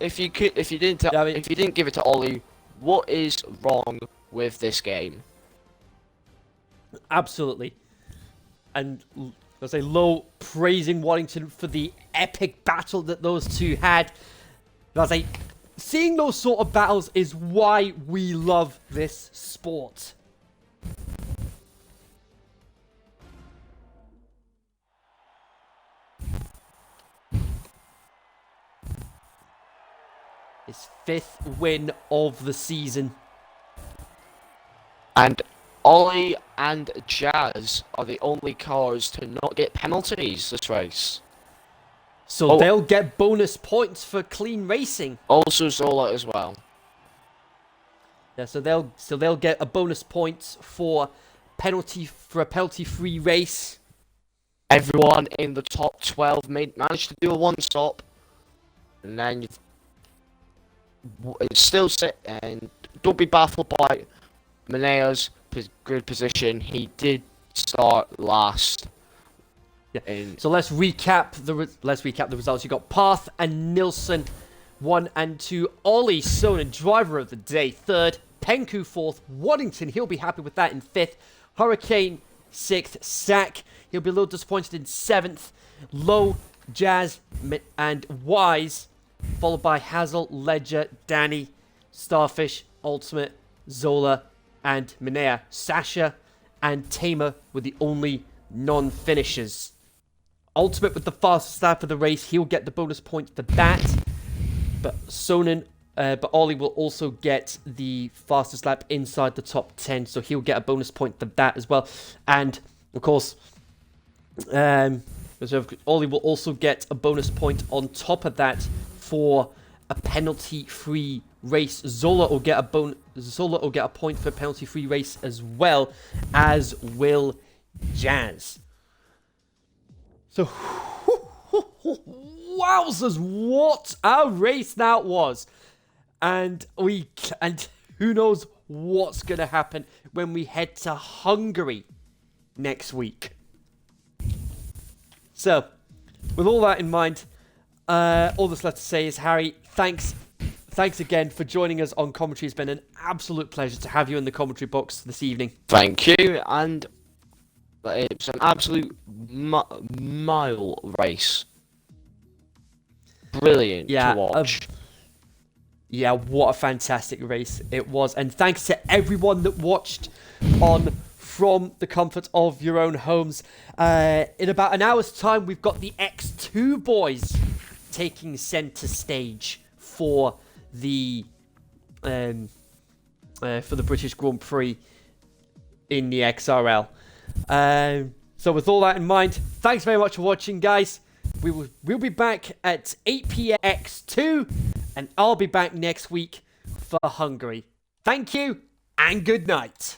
If you didn't give it to Ollie, what is wrong with this game? Absolutely. And I'll say Lowe praising Warrington for the epic battle that those two had. I'll say seeing those sort of battles is why we love this sport. His 5th win of the season. And Ollie and Jazz are the only cars to not get penalties this race. So they'll get bonus points for clean racing. Also Zola as well. Yeah, so they'll get a bonus point for a penalty-free race. Everyone in the top 12 managed to do a one-stop. And then it's still set, and don't be baffled by Menea's good position. He did start last. Yeah. So let's recap the results. You got Path and Nilsson 1 and 2. Ollie Sonen, driver of the day, 3rd. Penku 4th. Waddington, he'll be happy with that, in 5th. Hurricane 6th. Sack, he'll be a little disappointed, in 7th. Low, Jazz, and Wise, followed by Hazel, Ledger, Danny, Starfish, Ultimate, Zola, and Minea. Sasha and Tamer were the only non-finishers. Ultimate with the fastest lap of the race, he'll get the bonus point for that. But but Ollie will also get the fastest lap inside the top 10, so he'll get a bonus point for that as well. And of course, Ollie will also get a bonus point on top of that for a penalty-free race. Zola will get a point for a penalty-free race, as well as will Jazz. So, wowzers, what a race that was. And who knows what's going to happen when we head to Hungary next week. So, with all that in mind, all that's left to say is, Harry, thanks again for joining us on commentary. It's been an absolute pleasure to have you in the commentary box this evening. Thank you, and it's an absolute mile race. Brilliant to watch. Yeah, what a fantastic race it was. And thanks to everyone that watched from the comfort of your own homes. In about an hour's time, we've got the X2 boys taking centre stage for the British Grand Prix in the XRL. So with all that in mind, thanks very much for watching, guys. We'll be back at 8 p.m. X2, and I'll be back next week for Hungary. Thank you, and good night.